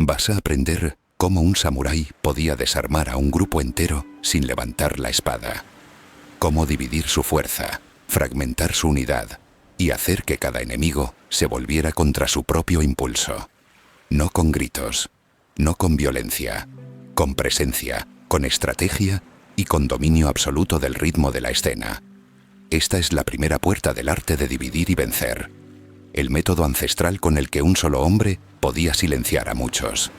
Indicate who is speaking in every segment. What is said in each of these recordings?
Speaker 1: Vas a aprender cómo un samurái podía desarmar a un grupo entero sin levantar la espada. Cómo dividir su fuerza, fragmentar su unidad y hacer que cada enemigo se volviera contra su propio impulso. No con gritos, no con violencia, con presencia, con estrategia y con dominio absoluto del ritmo de la escena. Esta es la primera puerta del arte de dividir y vencer. El método ancestral con el que un solo hombre podía silenciar a muchos.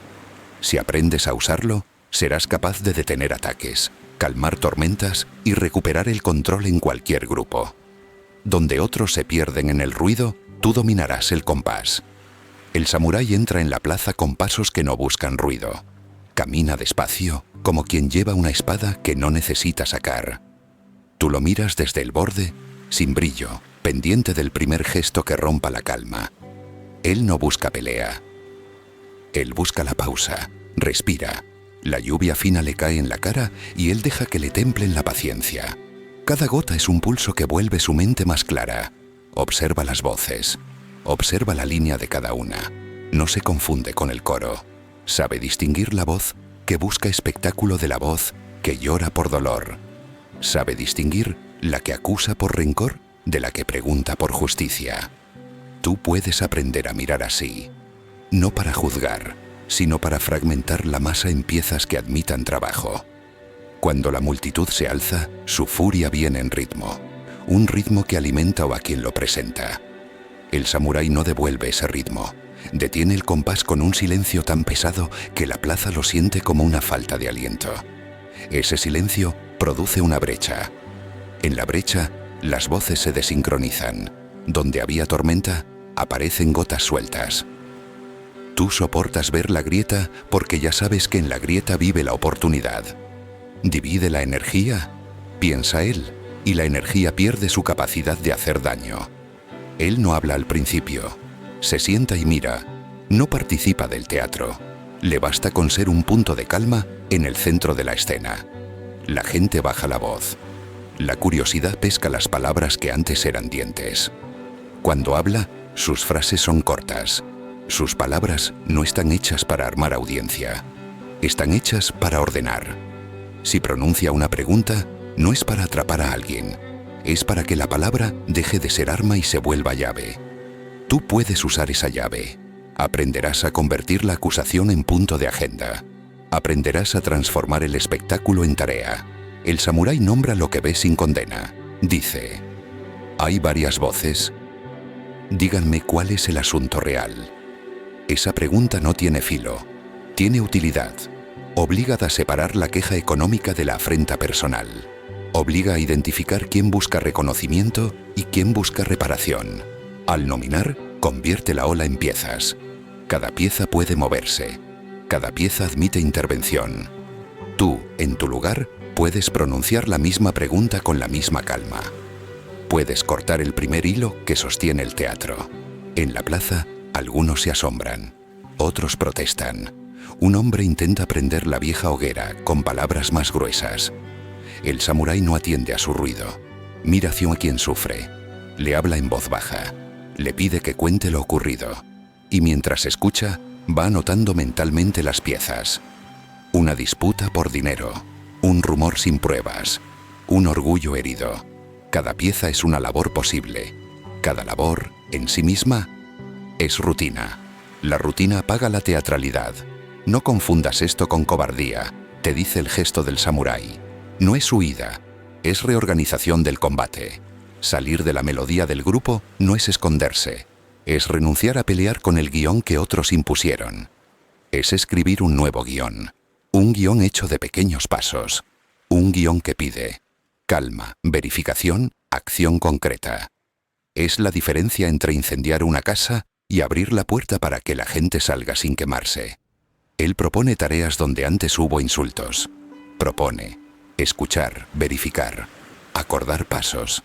Speaker 1: Si aprendes a usarlo, serás capaz de detener ataques, calmar tormentas y recuperar el control en cualquier grupo. Donde otros se pierden en el ruido, tú dominarás el compás. El samurái entra en la plaza con pasos que no buscan ruido. Camina despacio, como quien lleva una espada que no necesita sacar. Tú lo miras desde el borde, sin brillo, pendiente del primer gesto que rompa la calma. Él no busca pelea. Él busca la pausa, respira. La lluvia fina le cae en la cara y él deja que le templen la paciencia. Cada gota es un pulso que vuelve su mente más clara. Observa las voces. Observa la línea de cada una. No se confunde con el coro. Sabe distinguir la voz que busca espectáculo de la voz que llora por dolor. Sabe distinguir la que acusa por rencor de la que pregunta por justicia. Tú puedes aprender a mirar así. No para juzgar, sino para fragmentar la masa en piezas que admitan trabajo. Cuando la multitud se alza, su furia viene en ritmo. Un ritmo que alimenta a quien lo presenta. El samurái no devuelve ese ritmo. Detiene el compás con un silencio tan pesado que la plaza lo siente como una falta de aliento. Ese silencio produce una brecha. En la brecha, las voces se desincronizan. Donde había tormenta, aparecen gotas sueltas. Tú soportas ver la grieta porque ya sabes que en la grieta vive la oportunidad. ¿Divide la energía? Piensa él, y la energía pierde su capacidad de hacer daño. Él no habla al principio. Se sienta y mira. No participa del teatro. Le basta con ser un punto de calma en el centro de la escena. La gente baja la voz. La curiosidad pesca las palabras que antes eran dientes. Cuando habla, sus frases son cortas. Sus palabras no están hechas para armar audiencia. Están hechas para ordenar. Si pronuncia una pregunta, no es para atrapar a alguien. Es para que la palabra deje de ser arma y se vuelva llave. Tú puedes usar esa llave. Aprenderás a convertir la acusación en punto de agenda. Aprenderás a transformar el espectáculo en tarea. El samurái nombra lo que ve sin condena. Dice: hay varias voces. Díganme cuál es el asunto real. Esa pregunta no tiene filo. Tiene utilidad. Obliga a separar la queja económica de la afrenta personal. Obliga a identificar quién busca reconocimiento y quién busca reparación. Al nominar, convierte la ola en piezas. Cada pieza puede moverse. Cada pieza admite intervención. Tú, en tu lugar, puedes pronunciar la misma pregunta con la misma calma. Puedes cortar el primer hilo que sostiene el teatro. En la plaza, algunos se asombran. Otros protestan. Un hombre intenta prender la vieja hoguera con palabras más gruesas. El samurái no atiende a su ruido. Mira hacia quien sufre. Le habla en voz baja. Le pide que cuente lo ocurrido. Y mientras escucha, va anotando mentalmente las piezas. Una disputa por dinero. Un rumor sin pruebas. Un orgullo herido. Cada pieza es una labor posible. Cada labor, en sí misma, es rutina. La rutina apaga la teatralidad. No confundas esto con cobardía, te dice el gesto del samurái. No es huida, es reorganización del combate. Salir de la melodía del grupo no es esconderse, es renunciar a pelear con el guión que otros impusieron. Es escribir un nuevo guión, un guión hecho de pequeños pasos, un guión que pide calma, verificación, acción concreta. Es la diferencia entre incendiar una casa y abrir la puerta para que la gente salga sin quemarse. Él propone tareas donde antes hubo insultos. Propone escuchar, verificar, acordar pasos.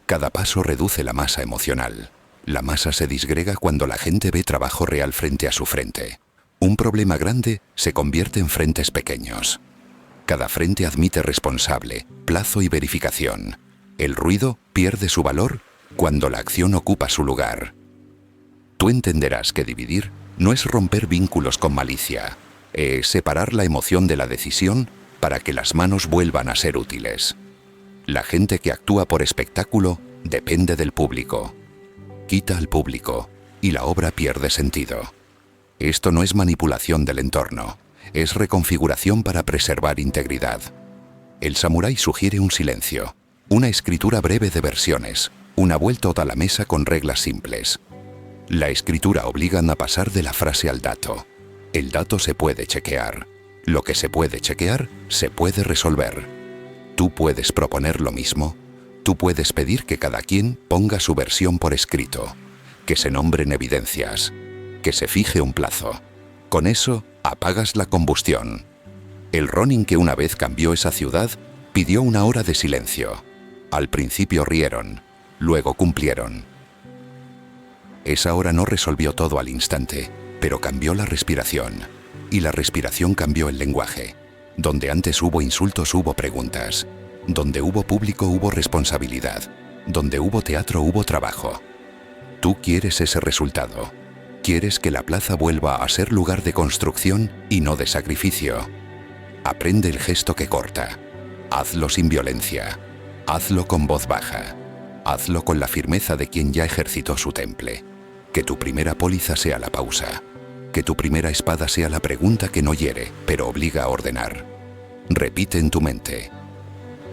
Speaker 1: Cada paso reduce la masa emocional. La masa se disgrega cuando la gente ve trabajo real frente a su frente. Un problema grande se convierte en frentes pequeños. Cada frente admite responsable, plazo y verificación. El ruido pierde su valor cuando la acción ocupa su lugar. Tú entenderás que dividir no es romper vínculos con malicia, es separar la emoción de la decisión para que las manos vuelvan a ser útiles. La gente que actúa por espectáculo depende del público. Quita al público y la obra pierde sentido. Esto no es manipulación del entorno, es reconfiguración para preservar integridad. El samurái sugiere un silencio, una escritura breve de versiones, una vuelta a la mesa con reglas simples. La escritura obliga a pasar de la frase al dato. El dato se puede chequear. Lo que se puede chequear, se puede resolver. Tú puedes proponer lo mismo. Tú puedes pedir que cada quien ponga su versión por escrito, que se nombren evidencias, que se fije un plazo. Con eso, apagas la combustión. El Ronin que una vez cambió esa ciudad, pidió 1 hora de silencio. Al principio rieron, luego cumplieron. Esa hora no resolvió todo al instante, pero cambió la respiración. Y la respiración cambió el lenguaje. Donde antes hubo insultos hubo preguntas. Donde hubo público hubo responsabilidad. Donde hubo teatro hubo trabajo. Tú quieres ese resultado. Quieres que la plaza vuelva a ser lugar de construcción y no de sacrificio. Aprende el gesto que corta. Hazlo sin violencia. Hazlo con voz baja. Hazlo con la firmeza de quien ya ejercitó su temple. Que tu primera póliza sea la pausa. Que tu primera espada sea la pregunta que no hiere, pero obliga a ordenar. Repite en tu mente.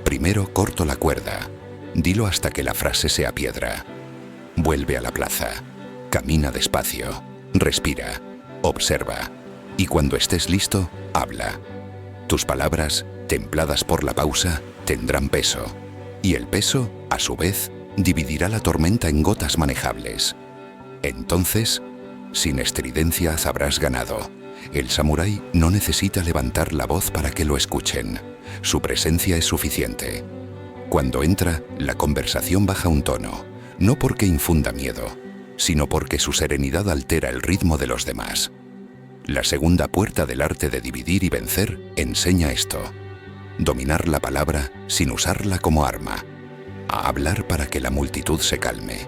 Speaker 1: Primero corto la cuerda. Dilo hasta que la frase sea piedra. Vuelve a la plaza. Camina despacio. Respira. Observa. Y cuando estés listo, habla. Tus palabras, templadas por la pausa, tendrán peso. Y el peso, a su vez, dividirá la tormenta en gotas manejables. Entonces, sin estridencia habrás ganado. El samurái no necesita levantar la voz para que lo escuchen. Su presencia es suficiente. Cuando entra, la conversación baja un tono, no porque infunda miedo, sino porque su serenidad altera el ritmo de los demás. La segunda puerta del arte de dividir y vencer enseña esto. Dominar la palabra sin usarla como arma. A hablar para que la multitud se calme.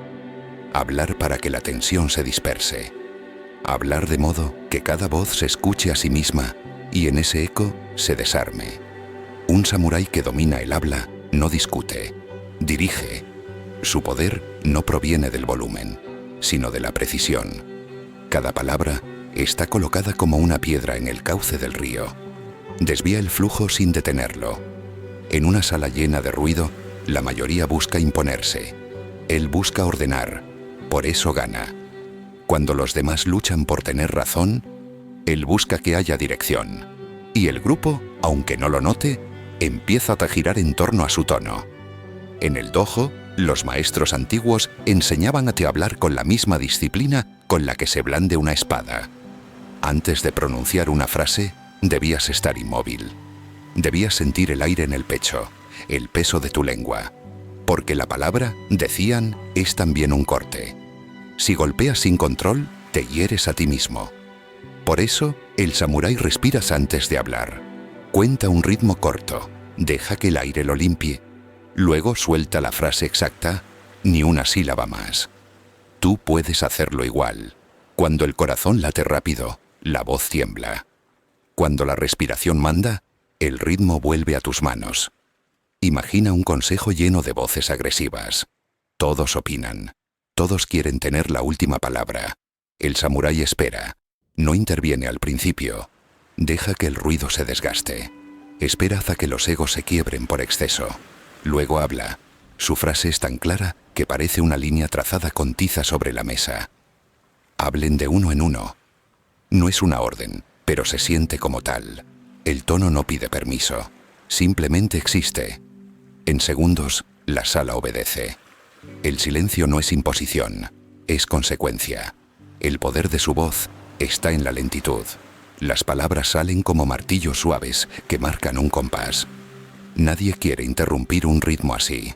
Speaker 1: Hablar para que la tensión se disperse. Hablar de modo que cada voz se escuche a sí misma y en ese eco se desarme. Un samurái que domina el habla no discute, dirige. Su poder no proviene del volumen, sino de la precisión. Cada palabra está colocada como una piedra en el cauce del río. Desvía el flujo sin detenerlo. En una sala llena de ruido, la mayoría busca imponerse. Él busca ordenar, por eso gana. Cuando los demás luchan por tener razón, él busca que haya dirección. Y el grupo, aunque no lo note, empieza a girar en torno a su tono. En el dojo, los maestros antiguos enseñaban a te hablar con la misma disciplina con la que se blande una espada. Antes de pronunciar una frase, debías estar inmóvil. Debías sentir el aire en el pecho, el peso de tu lengua. Porque la palabra, decían, es también un corte. Si golpeas sin control, te hieres a ti mismo. Por eso, el samurái respiras antes de hablar. Cuenta un ritmo corto, deja que el aire lo limpie. Luego suelta la frase exacta, ni una sílaba más. Tú puedes hacerlo igual. Cuando el corazón late rápido, la voz tiembla. Cuando la respiración manda, el ritmo vuelve a tus manos. Imagina un consejo lleno de voces agresivas. Todos opinan. Todos quieren tener la última palabra. El samurái espera. No interviene al principio. Deja que el ruido se desgaste. Espera hasta que los egos se quiebren por exceso. Luego habla. Su frase es tan clara que parece una línea trazada con tiza sobre la mesa. Hablen de uno en uno. No es una orden, pero se siente como tal. El tono no pide permiso. Simplemente existe. En segundos, la sala obedece. El silencio no es imposición, es consecuencia. El poder de su voz está en la lentitud. Las palabras salen como martillos suaves que marcan un compás. Nadie quiere interrumpir un ritmo así.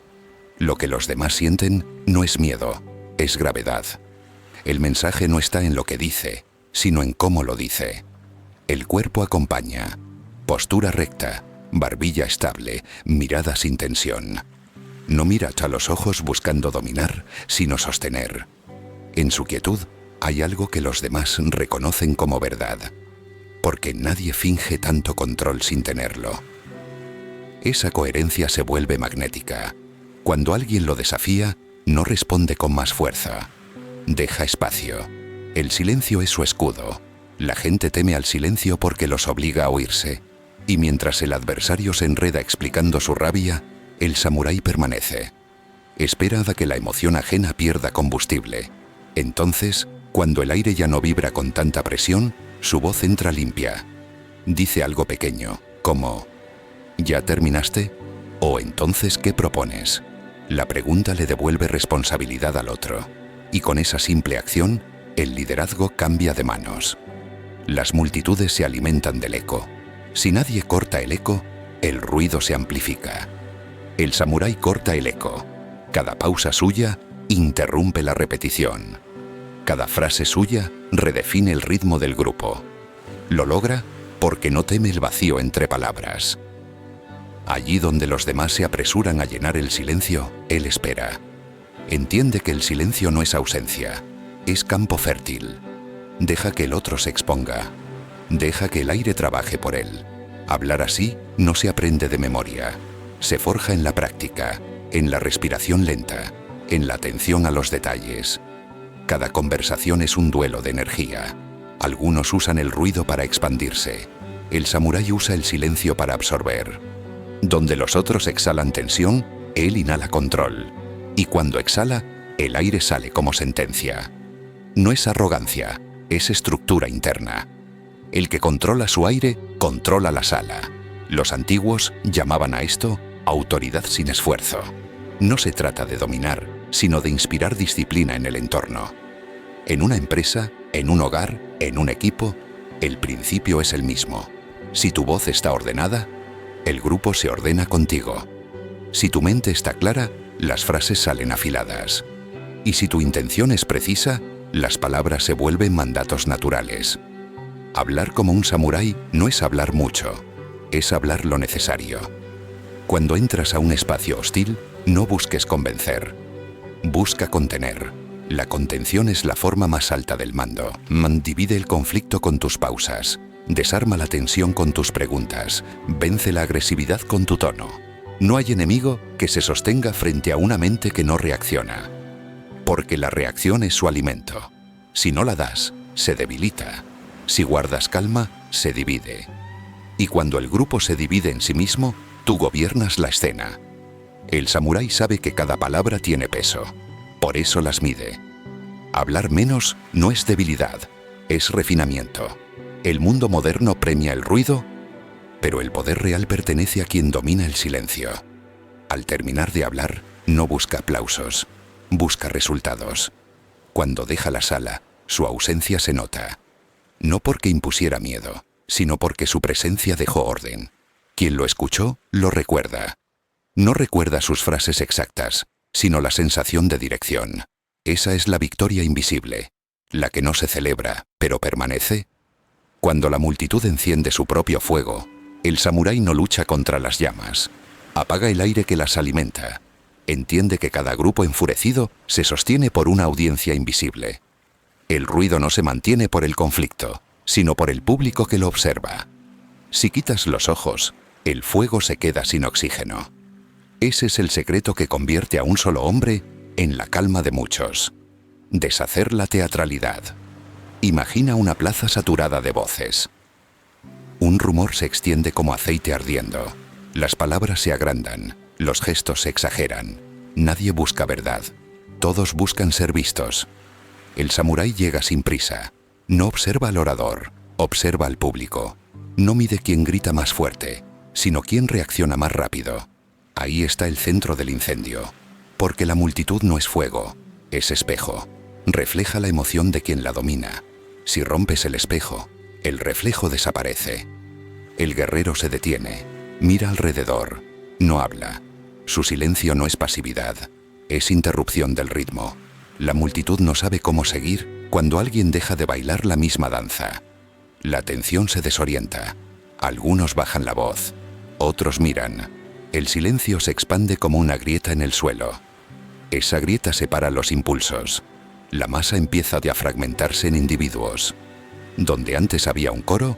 Speaker 1: Lo que los demás sienten no es miedo, es gravedad. El mensaje no está en lo que dice, sino en cómo lo dice. El cuerpo acompaña. Postura recta, barbilla estable, mirada sin tensión. No mira a los ojos buscando dominar, sino sostener. En su quietud, Hay algo que los demás reconocen como verdad, porque nadie finge tanto control sin tenerlo. Esa coherencia se vuelve magnética. Cuando alguien lo desafía, no responde con más fuerza. Deja espacio. El silencio es su escudo. La gente teme al silencio porque los obliga a oírse. Y mientras el adversario se enreda explicando su rabia, el samurái permanece. Espera a que la emoción ajena pierda combustible. Entonces, cuando el aire ya no vibra con tanta presión, su voz entra limpia. Dice algo pequeño, como ¿ya terminaste? ¿O entonces qué propones? La pregunta le devuelve responsabilidad al otro. Y con esa simple acción, el liderazgo cambia de manos. Las multitudes se alimentan del eco. Si nadie corta el eco, el ruido se amplifica. El samurái corta el eco. Cada pausa suya interrumpe la repetición. Cada frase suya redefine el ritmo del grupo. Lo logra porque no teme el vacío entre palabras. Allí donde los demás se apresuran a llenar el silencio, él espera. Entiende que el silencio no es ausencia, es campo fértil. Deja que el otro se exponga. Deja que el aire trabaje por él. Hablar así no se aprende de memoria. Se forja en la práctica, en la respiración lenta, en la atención a los detalles. Cada conversación es un duelo de energía. Algunos usan el ruido para expandirse. El samurái usa el silencio para absorber. Donde los otros exhalan tensión, él inhala control. Y cuando exhala, el aire sale como sentencia. No es arrogancia, es estructura interna. El que controla su aire, controla la sala. Los antiguos llamaban a esto autoridad sin esfuerzo. No se trata de dominar, sino de inspirar disciplina en el entorno. En una empresa, en un hogar, en un equipo, el principio es el mismo. Si tu voz está ordenada, el grupo se ordena contigo. Si tu mente está clara, las frases salen afiladas. Y si tu intención es precisa, las palabras se vuelven mandatos naturales. Hablar como un samurái no es hablar mucho, es hablar lo necesario. Cuando entras a un espacio hostil, no busques convencer. Busca contener. La contención es la forma más alta del mando. Divide el conflicto con tus pausas. Desarma la tensión con tus preguntas. Vence la agresividad con tu tono. No hay enemigo que se sostenga frente a una mente que no reacciona. Porque la reacción es su alimento. Si no la das, se debilita. Si guardas calma, se divide. Y cuando el grupo se divide en sí mismo, tú gobiernas la escena. El samurái sabe que cada palabra tiene peso. Por eso las mide. Hablar menos no es debilidad, es refinamiento. El mundo moderno premia el ruido, pero el poder real pertenece a quien domina el silencio. Al terminar de hablar, no busca aplausos, busca resultados. Cuando deja la sala, su ausencia se nota. No porque impusiera miedo, sino porque su presencia dejó orden. Quien lo escuchó, lo recuerda. No recuerda sus frases exactas, sino la sensación de dirección. Esa es la victoria invisible, la que no se celebra, pero permanece. Cuando la multitud enciende su propio fuego, el samurái no lucha contra las llamas. Apaga el aire que las alimenta. Entiende que cada grupo enfurecido se sostiene por una audiencia invisible. El ruido no se mantiene por el conflicto, sino por el público que lo observa. Si quitas los ojos, el fuego se queda sin oxígeno. Ese es el secreto que convierte a un solo hombre en la calma de muchos. Deshacer la teatralidad. Imagina una plaza saturada de voces. Un rumor se extiende como aceite ardiendo. Las palabras se agrandan, los gestos se exageran. Nadie busca verdad. Todos buscan ser vistos. El samurái llega sin prisa. No observa al orador, observa al público. No mide quién grita más fuerte, sino quién reacciona más rápido. Ahí está el centro del incendio. Porque la multitud no es fuego, es espejo. Refleja la emoción de quien la domina. Si rompes el espejo, el reflejo desaparece. El guerrero se detiene, mira alrededor, no habla. Su silencio no es pasividad, es interrupción del ritmo. La multitud no sabe cómo seguir cuando alguien deja de bailar la misma danza. La atención se desorienta. Algunos bajan la voz, otros miran. El silencio se expande como una grieta en el suelo. Esa grieta separa los impulsos. La masa empieza a fragmentarse en individuos. Donde antes había un coro,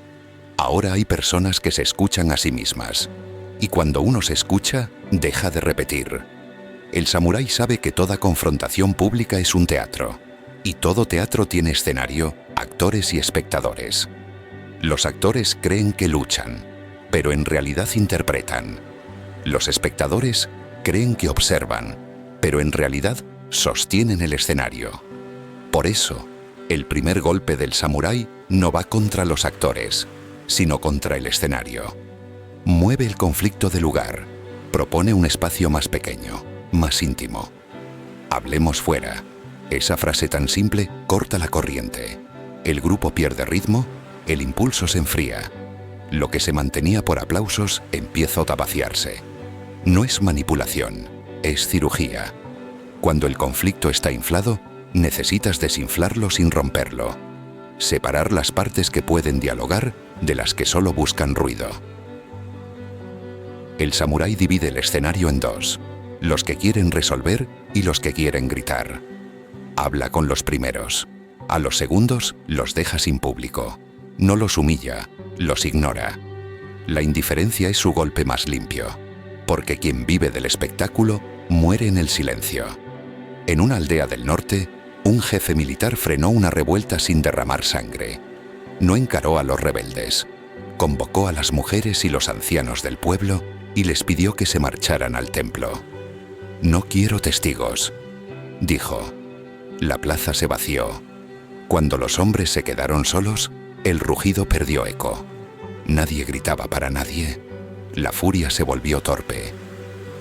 Speaker 1: ahora hay personas que se escuchan a sí mismas. Y cuando uno se escucha, deja de repetir. El samurái sabe que toda confrontación pública es un teatro. Y todo teatro tiene escenario, actores y espectadores. Los actores creen que luchan, pero en realidad interpretan. Los espectadores creen que observan, pero en realidad sostienen el escenario. Por eso, el primer golpe del samurái no va contra los actores, sino contra el escenario. Mueve el conflicto de lugar, propone un espacio más pequeño, más íntimo. Hablemos fuera. Esa frase tan simple corta la corriente. El grupo pierde ritmo, el impulso se enfría. Lo que se mantenía por aplausos empieza a vaciarse. No es manipulación, es cirugía. Cuando el conflicto está inflado, necesitas desinflarlo sin romperlo. Separar las partes que pueden dialogar de las que solo buscan ruido. El samurái divide el escenario en dos: los que quieren resolver y los que quieren gritar. Habla con los primeros. A los segundos los deja sin público. No los humilla, los ignora. La indiferencia es su golpe más limpio, porque quien vive del espectáculo muere en el silencio. En una aldea del norte, un jefe militar frenó una revuelta sin derramar sangre. No encaró a los rebeldes. Convocó a las mujeres y los ancianos del pueblo y les pidió que se marcharan al templo. «No quiero testigos», dijo. La plaza se vació. Cuando los hombres se quedaron solos, el rugido perdió eco. Nadie gritaba para nadie. La furia se volvió torpe.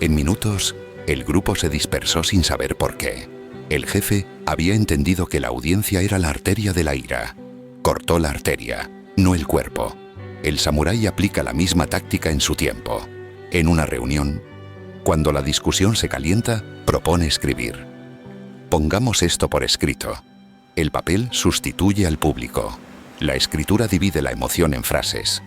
Speaker 1: En minutos, el grupo se dispersó sin saber por qué. El jefe había entendido que la audiencia era la arteria de la ira. Cortó la arteria, no el cuerpo. El samurái aplica la misma táctica en su tiempo. En una reunión, cuando la discusión se calienta, propone escribir. Pongamos esto por escrito. El papel sustituye al público. La escritura divide la emoción en frases.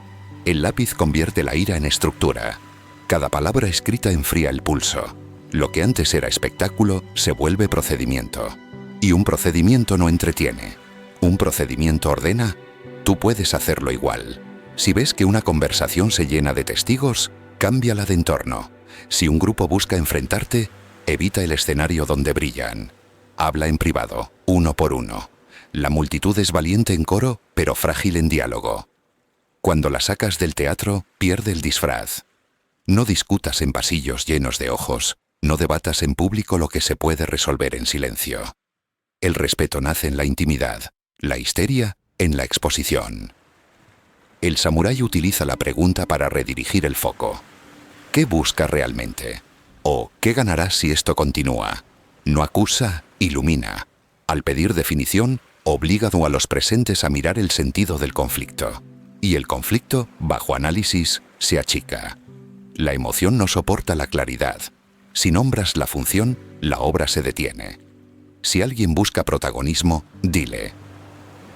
Speaker 1: El lápiz convierte la ira en estructura. Cada palabra escrita enfría el pulso. Lo que antes era espectáculo se vuelve procedimiento. Y un procedimiento no entretiene. Un procedimiento ordena. Tú puedes hacerlo igual. Si ves que una conversación se llena de testigos, cámbiala de entorno. Si un grupo busca enfrentarte, evita el escenario donde brillan. Habla en privado, uno por uno. La multitud es valiente en coro, pero frágil en diálogo. Cuando la sacas del teatro, pierde el disfraz. No discutas en pasillos llenos de ojos, no debatas en público lo que se puede resolver en silencio. El respeto nace en la intimidad, la histeria en la exposición. El samurái utiliza la pregunta para redirigir el foco. ¿Qué busca realmente? ¿O qué ganará si esto continúa? No acusa, ilumina. Al pedir definición, obliga a los presentes a mirar el sentido del conflicto. Y el conflicto, bajo análisis, se achica. La emoción no soporta la claridad. Si nombras la función, la obra se detiene. Si alguien busca protagonismo, dile: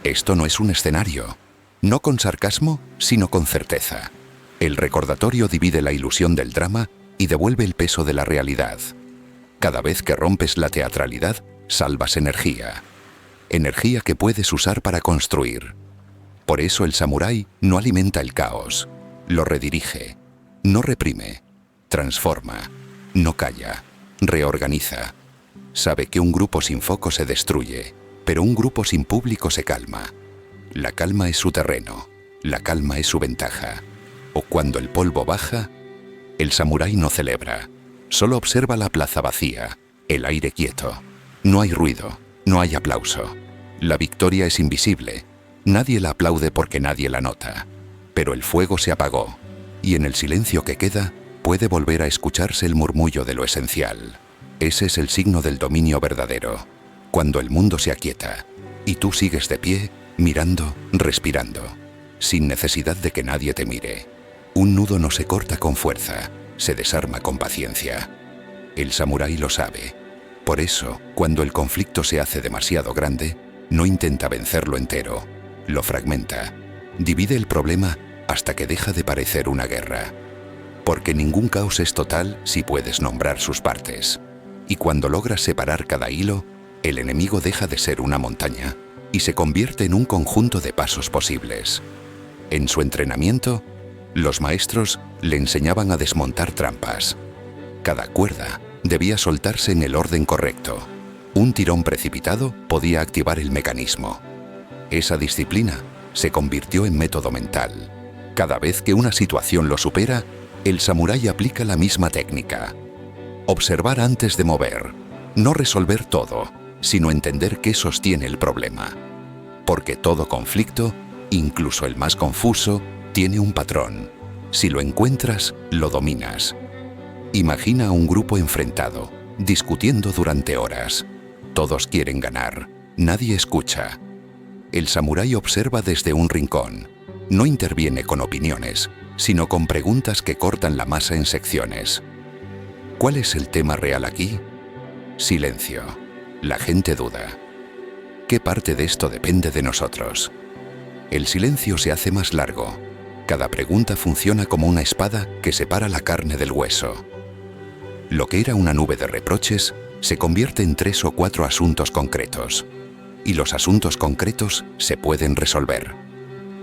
Speaker 1: esto no es un escenario. No con sarcasmo, sino con certeza. El recordatorio divide la ilusión del drama y devuelve el peso de la realidad. Cada vez que rompes la teatralidad, salvas energía. Energía que puedes usar para construir. Por eso el samurái no alimenta el caos, lo redirige, no reprime, transforma, no calla, reorganiza. Sabe que un grupo sin foco se destruye, pero un grupo sin público se calma. La calma es su terreno, la calma es su ventaja. O cuando el polvo baja, el samurái no celebra. Solo observa la plaza vacía, el aire quieto. No hay ruido, no hay aplauso. La victoria es invisible. Nadie la aplaude porque nadie la nota. Pero el fuego se apagó, y en el silencio que queda puede volver a escucharse el murmullo de lo esencial. Ese es el signo del dominio verdadero. Cuando el mundo se aquieta, y tú sigues de pie, mirando, respirando, sin necesidad de que nadie te mire. Un nudo no se corta con fuerza, se desarma con paciencia. El samurái lo sabe. Por eso, cuando el conflicto se hace demasiado grande, no intenta vencerlo entero, lo fragmenta. Divide el problema hasta que deja de parecer una guerra. Porque ningún caos es total si puedes nombrar sus partes. Y cuando logras separar cada hilo, El enemigo deja de ser una montaña y se convierte en un conjunto de pasos posibles. En su entrenamiento, los maestros le enseñaban a desmontar trampas. Cada cuerda debía soltarse en el orden correcto. Un tirón precipitado podía activar el mecanismo. Esa disciplina se convirtió en método mental. Cada vez que una situación lo supera, el samurái aplica la misma técnica. Observar antes de mover. No resolver todo, sino entender qué sostiene el problema. Porque todo conflicto, incluso el más confuso, tiene un patrón. Si lo encuentras, lo dominas. Imagina a un grupo enfrentado, discutiendo durante horas. Todos quieren ganar, nadie escucha. El samurái observa desde un rincón. No interviene con opiniones, sino con preguntas que cortan la masa en secciones. ¿Cuál es el tema real aquí? Silencio. La gente duda. ¿Qué parte de esto depende de nosotros? El silencio se hace más largo. Cada pregunta funciona como una espada que separa la carne del hueso. Lo que era una nube de reproches se convierte en 3 o 4 asuntos concretos. Y los asuntos concretos se pueden resolver.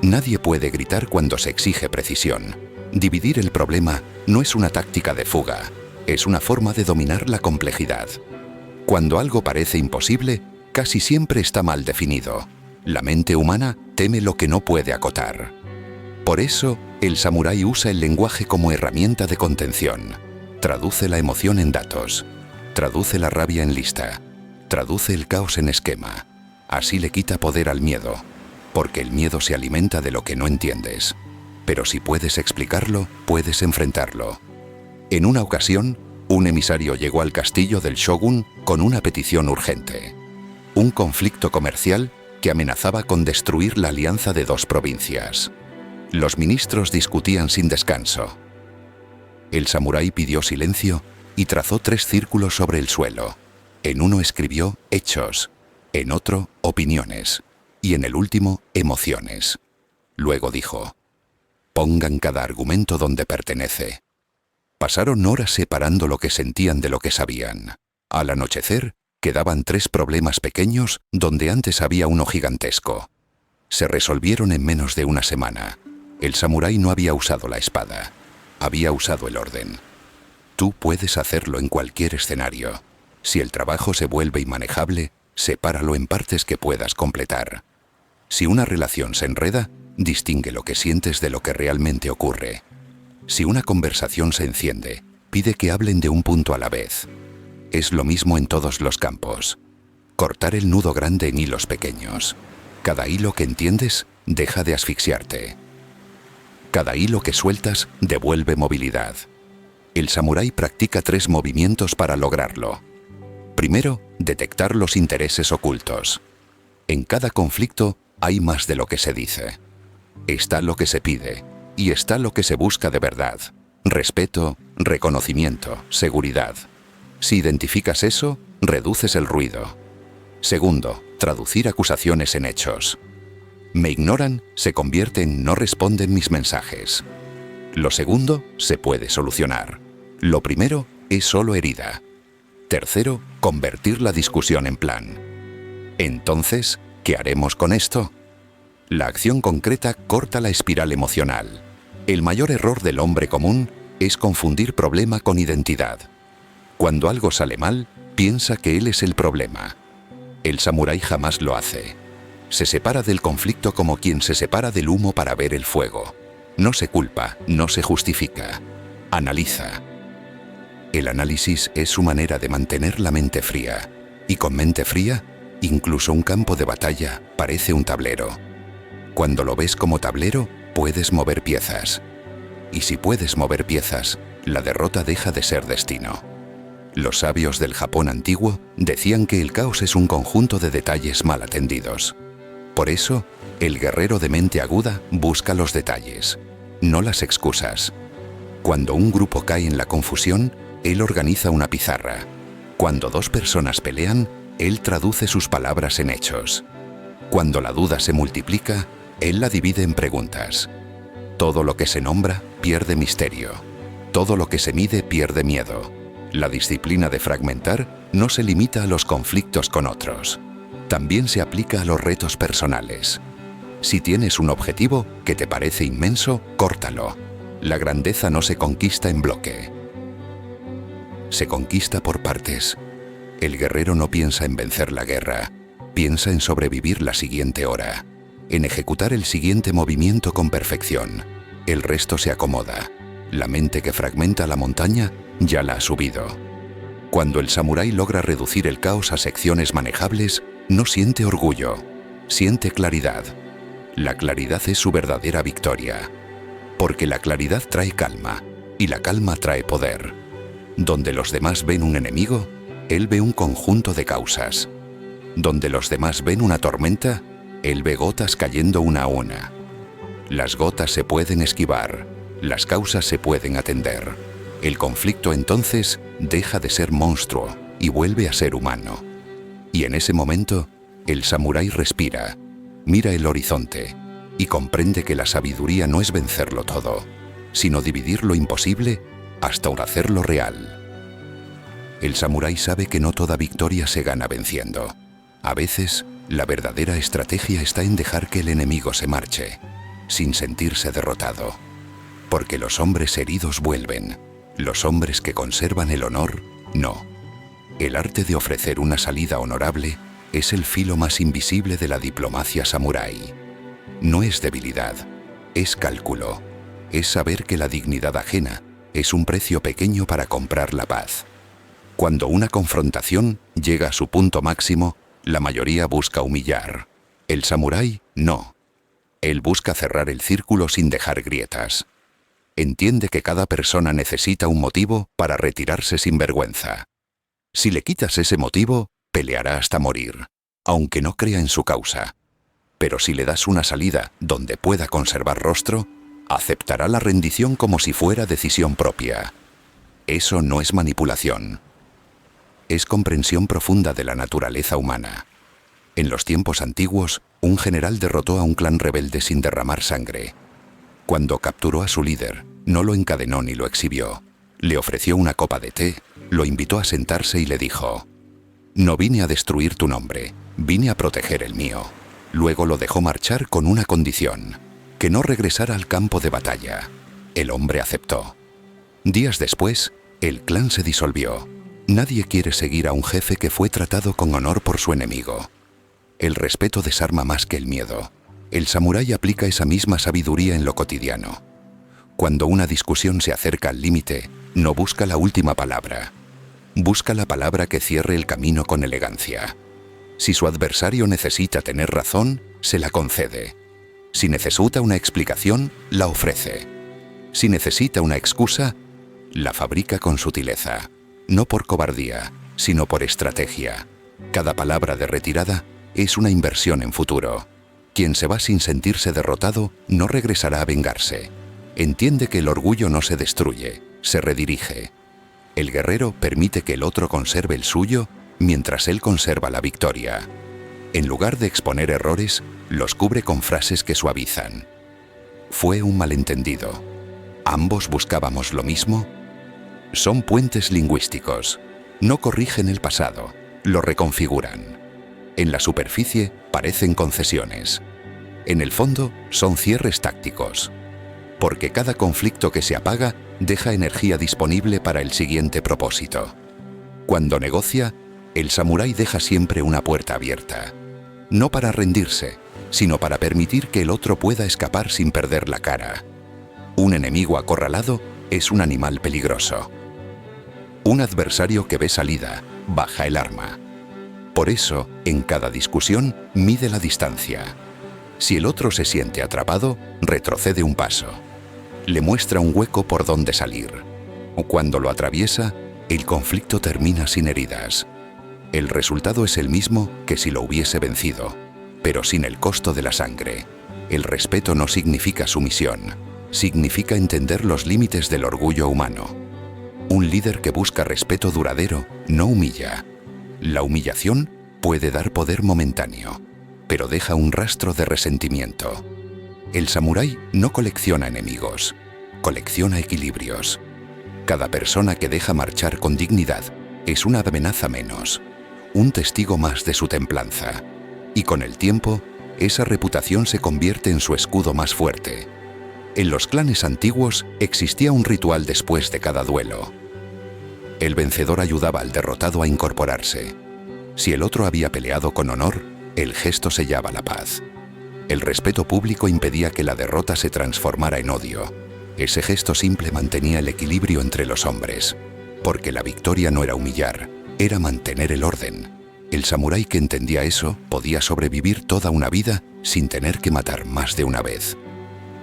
Speaker 1: Nadie puede gritar cuando se exige precisión. Dividir el problema no es una táctica de fuga, es una forma de dominar la complejidad. Cuando algo parece imposible, casi siempre está mal definido. La mente humana teme lo que no puede acotar. Por eso, el samurái usa el lenguaje como herramienta de contención. Traduce la emoción en datos. Traduce la rabia en lista. Traduce el caos en esquema. Así le quita poder al miedo, porque el miedo se alimenta de lo que no entiendes. Pero si puedes explicarlo, puedes enfrentarlo. En una ocasión, un emisario llegó al castillo del shogun con una petición urgente. Un conflicto comercial que amenazaba con destruir la alianza de 2 provincias. Los ministros discutían sin descanso. El samurái pidió silencio y trazó 3 círculos sobre el suelo. En uno escribió hechos, en otro opiniones y en el último emociones. Luego dijo: pongan cada argumento donde pertenece. Pasaron horas separando lo que sentían de lo que sabían. Al anochecer, quedaban 3 problemas pequeños donde antes había uno gigantesco. Se resolvieron en menos de una semana. El samurái no había usado la espada, había usado el orden. Tú puedes hacerlo en cualquier escenario. Si el trabajo se vuelve inmanejable, sepáralo en partes que puedas completar. Si una relación se enreda, distingue lo que sientes de lo que realmente ocurre. Si una conversación se enciende, pide que hablen de un punto a la vez. Es lo mismo en todos los campos. Cortar el nudo grande en hilos pequeños. Cada hilo que entiendes deja de asfixiarte. Cada hilo que sueltas devuelve movilidad. El samurái practica 3 movimientos para lograrlo. Primero, detectar los intereses ocultos. En cada conflicto hay más de lo que se dice. Está lo que se pide y está lo que se busca de verdad. Respeto, reconocimiento, seguridad. Si identificas eso, reduces el ruido. Segundo, traducir acusaciones en hechos. Me ignoran se convierte en no responden mis mensajes. Lo segundo se puede solucionar. Lo primero es solo herida. Tercero, convertir la discusión en plan. Entonces, ¿qué haremos con esto? La acción concreta corta la espiral emocional. El mayor error del hombre común es confundir problema con identidad. Cuando algo sale mal, piensa que él es el problema. El samurái jamás lo hace. Se separa del conflicto como quien se separa del humo para ver el fuego. No se culpa, no se justifica. Analiza. El análisis es su manera de mantener la mente fría. Y con mente fría, incluso un campo de batalla parece un tablero. Cuando lo ves como tablero, puedes mover piezas. Y si puedes mover piezas, la derrota deja de ser destino. Los sabios del Japón antiguo decían que el caos es un conjunto de detalles mal atendidos. Por eso, el guerrero de mente aguda busca los detalles, no las excusas. Cuando un grupo cae en la confusión, él organiza una pizarra. Cuando 2 personas pelean, él traduce sus palabras en hechos. Cuando la duda se multiplica, él la divide en preguntas. Todo lo que se nombra pierde misterio. Todo lo que se mide pierde miedo. La disciplina de fragmentar no se limita a los conflictos con otros. También se aplica a los retos personales. Si tienes un objetivo que te parece inmenso, córtalo. La grandeza no se conquista en bloque. Se conquista por partes. El guerrero no piensa en vencer la guerra, piensa en sobrevivir la siguiente hora, en ejecutar el siguiente movimiento con perfección. El resto se acomoda. La mente que fragmenta la montaña ya la ha subido. Cuando el samurái logra reducir el caos a secciones manejables, no siente orgullo, siente claridad. La claridad es su verdadera victoria, porque la claridad trae calma y la calma trae poder. Donde los demás ven un enemigo, él ve un conjunto de causas. Donde los demás ven una tormenta, él ve gotas cayendo una a una. Las gotas se pueden esquivar, las causas se pueden atender. El conflicto entonces deja de ser monstruo y vuelve a ser humano. Y en ese momento, el samurái respira, mira el horizonte y comprende que la sabiduría no es vencerlo todo, sino dividir lo imposible hasta hacerlo real. El samurái sabe que no toda victoria se gana venciendo. A veces, la verdadera estrategia está en dejar que el enemigo se marche, sin sentirse derrotado. Porque los hombres heridos vuelven, los hombres que conservan el honor, no. El arte de ofrecer una salida honorable es el filo más invisible de la diplomacia samurái. No es debilidad, es cálculo, es saber que la dignidad ajena es un precio pequeño para comprar la paz. Cuando una confrontación llega a su punto máximo, la mayoría busca humillar. El samurái, no. Él busca cerrar el círculo sin dejar grietas. Entiende que cada persona necesita un motivo para retirarse sin vergüenza. Si le quitas ese motivo, peleará hasta morir, aunque no crea en su causa. Pero si le das una salida donde pueda conservar rostro, aceptará la rendición como si fuera decisión propia. Eso no es manipulación. Es comprensión profunda de la naturaleza humana. En los tiempos antiguos, un general derrotó a un clan rebelde sin derramar sangre. Cuando capturó a su líder, no lo encadenó ni lo exhibió. Le ofreció una copa de té, lo invitó a sentarse y le dijo: «No vine a destruir tu nombre, vine a proteger el mío». Luego lo dejó marchar con una condición: que no regresara al campo de batalla. El hombre aceptó. Días después, el clan se disolvió. Nadie quiere seguir a un jefe que fue tratado con honor por su enemigo. El respeto desarma más que el miedo. El samurái aplica esa misma sabiduría en lo cotidiano. Cuando una discusión se acerca al límite, no busca la última palabra. Busca la palabra que cierre el camino con elegancia. Si su adversario necesita tener razón, se la concede. Si necesita una explicación, la ofrece. Si necesita una excusa, la fabrica con sutileza. No por cobardía, sino por estrategia. Cada palabra de retirada es una inversión en futuro. Quien se va sin sentirse derrotado no regresará a vengarse. Entiende que el orgullo no se destruye, se redirige. El guerrero permite que el otro conserve el suyo mientras él conserva la victoria. En lugar de exponer errores, los cubre con frases que suavizan. Fue un malentendido. ¿Ambos buscábamos lo mismo? Son puentes lingüísticos. No corrigen el pasado, lo reconfiguran. En la superficie parecen concesiones. En el fondo son cierres tácticos. Porque cada conflicto que se apaga deja energía disponible para el siguiente propósito. Cuando negocia, el samurái deja siempre una puerta abierta. No para rendirse, sino para permitir que el otro pueda escapar sin perder la cara. Un enemigo acorralado es un animal peligroso. Un adversario que ve salida, baja el arma. Por eso, en cada discusión, mide la distancia. Si el otro se siente atrapado, retrocede un paso. Le muestra un hueco por donde salir. Cuando lo atraviesa, el conflicto termina sin heridas. El resultado es el mismo que si lo hubiese vencido, pero sin el costo de la sangre. El respeto no significa sumisión, significa entender los límites del orgullo humano. Un líder que busca respeto duradero no humilla. La humillación puede dar poder momentáneo, pero deja un rastro de resentimiento. El samurái no colecciona enemigos, colecciona equilibrios. Cada persona que deja marchar con dignidad es una amenaza menos, un testigo más de su templanza. Y con el tiempo, esa reputación se convierte en su escudo más fuerte. En los clanes antiguos existía un ritual después de cada duelo. El vencedor ayudaba al derrotado a incorporarse. Si el otro había peleado con honor, el gesto sellaba la paz. El respeto público impedía que la derrota se transformara en odio. Ese gesto simple mantenía el equilibrio entre los hombres, porque la victoria no era humillar, era mantener el orden. El samurái que entendía eso podía sobrevivir toda una vida sin tener que matar más de una vez.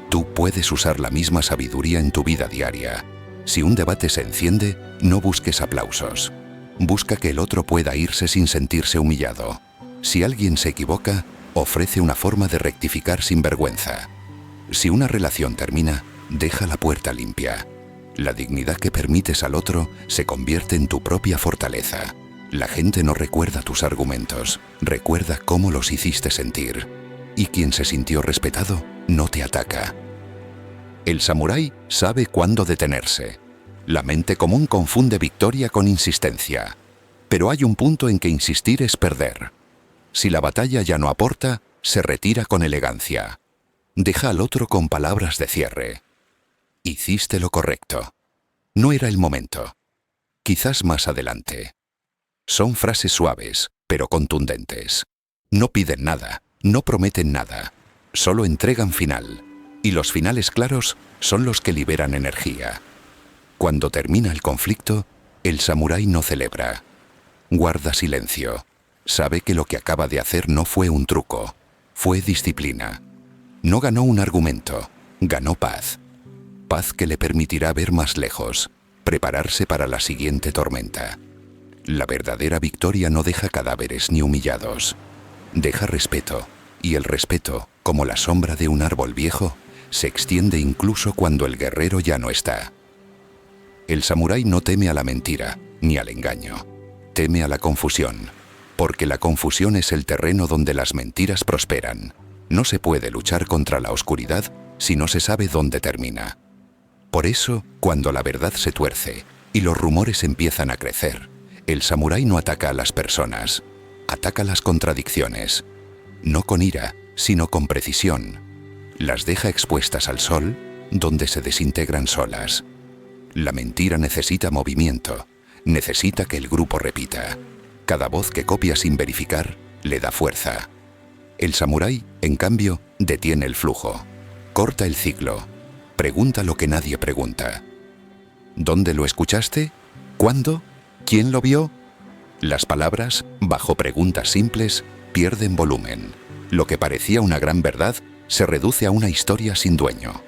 Speaker 1: Tú puedes usar la misma sabiduría en tu vida diaria. Si un debate se enciende, no busques aplausos. Busca que el otro pueda irse sin sentirse humillado. Si alguien se equivoca, ofrece una forma de rectificar sin vergüenza. Si una relación termina, deja la puerta limpia. La dignidad que permites al otro se convierte en tu propia fortaleza. La gente no recuerda tus argumentos, recuerda cómo los hiciste sentir. Y quien se sintió respetado, no te ataca. El samurái sabe cuándo detenerse. La mente común confunde victoria con insistencia. Pero hay un punto en que insistir es perder. Si la batalla ya no aporta, se retira con elegancia. Deja al otro con palabras de cierre. Hiciste lo correcto. No era el momento. Quizás más adelante. Son frases suaves, pero contundentes. No piden nada, no prometen nada. Solo entregan final. Y los finales claros son los que liberan energía. Cuando termina el conflicto, el samurái no celebra. Guarda silencio. Sabe que lo que acaba de hacer no fue un truco, fue disciplina. No ganó un argumento, ganó paz. Paz que le permitirá ver más lejos, prepararse para la siguiente tormenta. La verdadera victoria no deja cadáveres ni humillados. Deja respeto, y el respeto, como la sombra de un árbol viejo, se extiende incluso cuando el guerrero ya no está. El samurái no teme a la mentira, ni al engaño. Teme a la confusión, porque la confusión es el terreno donde las mentiras prosperan. No se puede luchar contra la oscuridad si no se sabe dónde termina. Por eso, cuando la verdad se tuerce y los rumores empiezan a crecer, el samurái no ataca a las personas, ataca las contradicciones. No con ira, sino con precisión. Las deja expuestas al sol, donde se desintegran solas. La mentira necesita movimiento, necesita que el grupo repita. Cada voz que copia sin verificar le da fuerza. El samurái, en cambio, detiene el flujo, corta el ciclo, pregunta lo que nadie pregunta. ¿Dónde lo escuchaste? ¿Cuándo? ¿Quién lo vio? Las palabras, bajo preguntas simples, pierden volumen. Lo que parecía una gran verdad se reduce a una historia sin dueño.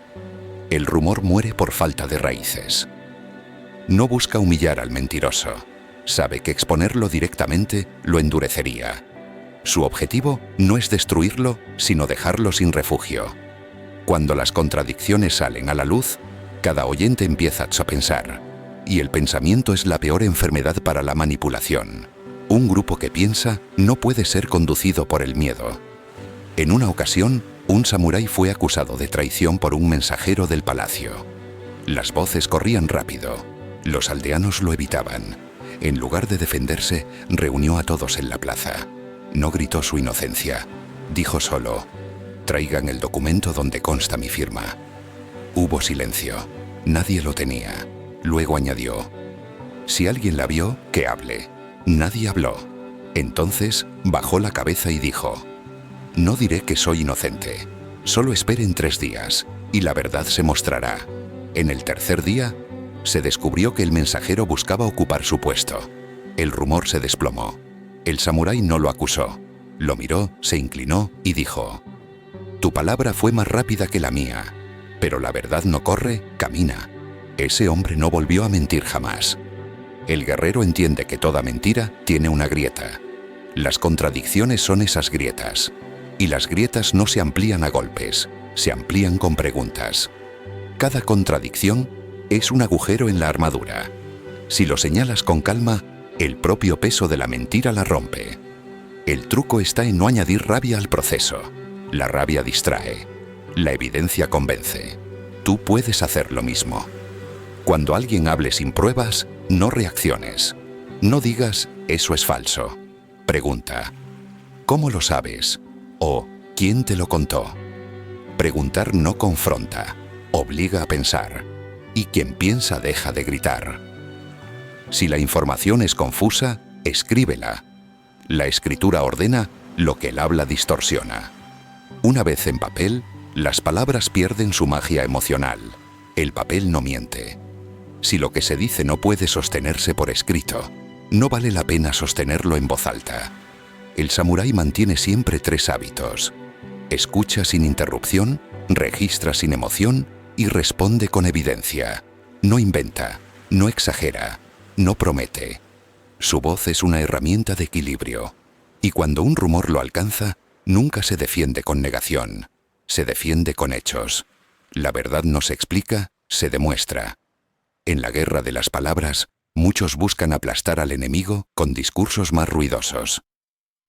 Speaker 1: El rumor muere por falta de raíces. No busca humillar al mentiroso. Sabe que exponerlo directamente lo endurecería. Su objetivo no es destruirlo, sino dejarlo sin refugio. Cuando las contradicciones salen a la luz, cada oyente empieza a pensar. Y el pensamiento es la peor enfermedad para la manipulación. Un grupo que piensa no puede ser conducido por el miedo. En una ocasión, un samurái fue acusado de traición por un mensajero del palacio. Las voces corrían rápido. Los aldeanos lo evitaban. En lugar de defenderse, reunió a todos en la plaza. No gritó su inocencia. Dijo solo: «Traigan el documento donde consta mi firma». Hubo silencio. Nadie lo tenía. Luego añadió: «Si alguien la vio, que hable». Nadie habló. Entonces bajó la cabeza y dijo: «No diré que soy inocente. Solo esperen 3 días, y la verdad se mostrará». En el tercer día, se descubrió que el mensajero buscaba ocupar su puesto. El rumor se desplomó. El samurái no lo acusó. Lo miró, se inclinó y dijo: «Tu palabra fue más rápida que la mía, pero la verdad no corre, camina». Ese hombre no volvió a mentir jamás. El guerrero entiende que toda mentira tiene una grieta. Las contradicciones son esas grietas. Y las grietas no se amplían a golpes, se amplían con preguntas. Cada contradicción es un agujero en la armadura. Si lo señalas con calma, el propio peso de la mentira la rompe. El truco está en no añadir rabia al proceso. La rabia distrae. La evidencia convence. Tú puedes hacer lo mismo. Cuando alguien hable sin pruebas, no reacciones. No digas, eso es falso. Pregunta, ¿cómo lo sabes? O, ¿quién te lo contó? Preguntar no confronta, obliga a pensar. Y quien piensa deja de gritar. Si la información es confusa, escríbela. La escritura ordena lo que el habla distorsiona. Una vez en papel, las palabras pierden su magia emocional. El papel no miente. Si lo que se dice no puede sostenerse por escrito, no vale la pena sostenerlo en voz alta. El samurái mantiene siempre 3 hábitos. Escucha sin interrupción, registra sin emoción y responde con evidencia. No inventa, no exagera, no promete. Su voz es una herramienta de equilibrio. Y cuando un rumor lo alcanza, nunca se defiende con negación. Se defiende con hechos. La verdad no se explica, se demuestra. En la guerra de las palabras, muchos buscan aplastar al enemigo con discursos más ruidosos.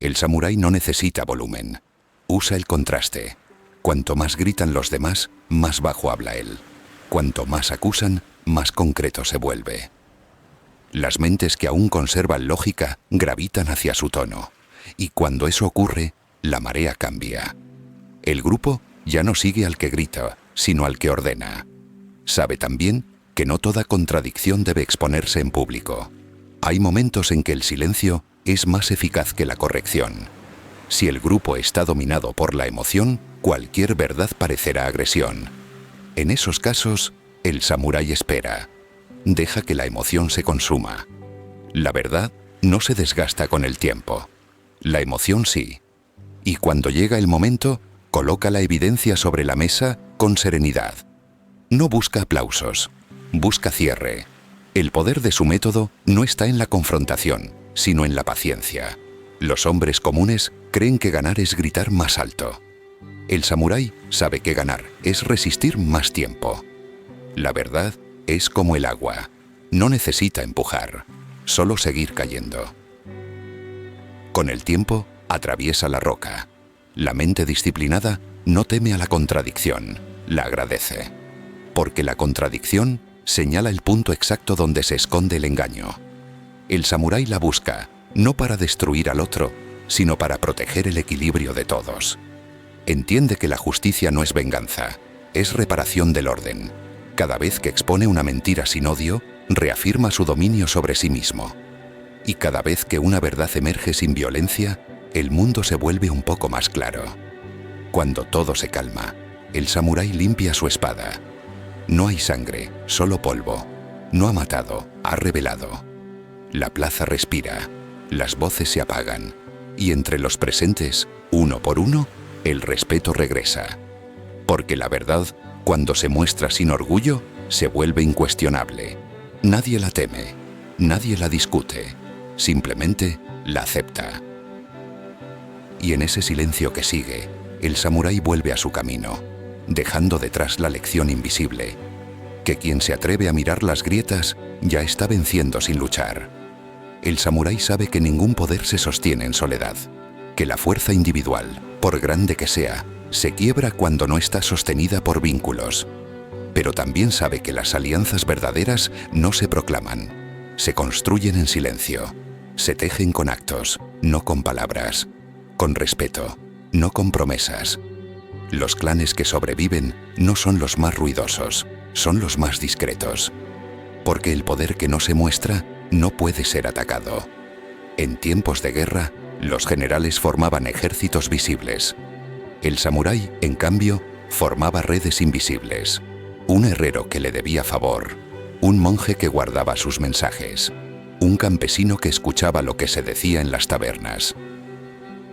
Speaker 1: El samurái no necesita volumen. Usa el contraste. Cuanto más gritan los demás, más bajo habla él. Cuanto más acusan, más concreto se vuelve. Las mentes que aún conservan lógica gravitan hacia su tono. Y cuando eso ocurre, la marea cambia. El grupo ya no sigue al que grita, sino al que ordena. Sabe también que no toda contradicción debe exponerse en público. Hay momentos en que el silencio es más eficaz que la corrección. Si el grupo está dominado por la emoción, cualquier verdad parecerá agresión. En esos casos, el samurái espera. Deja que la emoción se consuma. La verdad no se desgasta con el tiempo. La emoción sí. Y cuando llega el momento, coloca la evidencia sobre la mesa con serenidad. No busca aplausos, busca cierre. El poder de su método no está en la confrontación, sino en la paciencia. Los hombres comunes creen que ganar es gritar más alto. El samurái sabe que ganar es resistir más tiempo. La verdad es como el agua. No necesita empujar, solo seguir cayendo. Con el tiempo, atraviesa la roca. La mente disciplinada no teme a la contradicción, la agradece. Porque la contradicción señala el punto exacto donde se esconde el engaño. El samurái la busca, no para destruir al otro, sino para proteger el equilibrio de todos. Entiende que la justicia no es venganza, es reparación del orden. Cada vez que expone una mentira sin odio, reafirma su dominio sobre sí mismo. Y cada vez que una verdad emerge sin violencia, el mundo se vuelve un poco más claro. Cuando todo se calma, el samurái limpia su espada. No hay sangre, solo polvo. No ha matado, ha revelado. La plaza respira, las voces se apagan, y entre los presentes, uno por uno, el respeto regresa. Porque la verdad, cuando se muestra sin orgullo, se vuelve incuestionable. Nadie la teme, nadie la discute, simplemente la acepta. Y en ese silencio que sigue, el samurái vuelve a su camino, dejando detrás la lección invisible, que quien se atreve a mirar las grietas ya está venciendo sin luchar. El samurái sabe que ningún poder se sostiene en soledad, que la fuerza individual, por grande que sea, se quiebra cuando no está sostenida por vínculos. Pero también sabe que las alianzas verdaderas no se proclaman, se construyen en silencio, se tejen con actos, no con palabras, con respeto, no con promesas. Los clanes que sobreviven no son los más ruidosos, son los más discretos. Porque el poder que no se muestra no puede ser atacado. En tiempos de guerra, los generales formaban ejércitos visibles. El samurái, en cambio, formaba redes invisibles. Un herrero que le debía favor, un monje que guardaba sus mensajes, un campesino que escuchaba lo que se decía en las tabernas.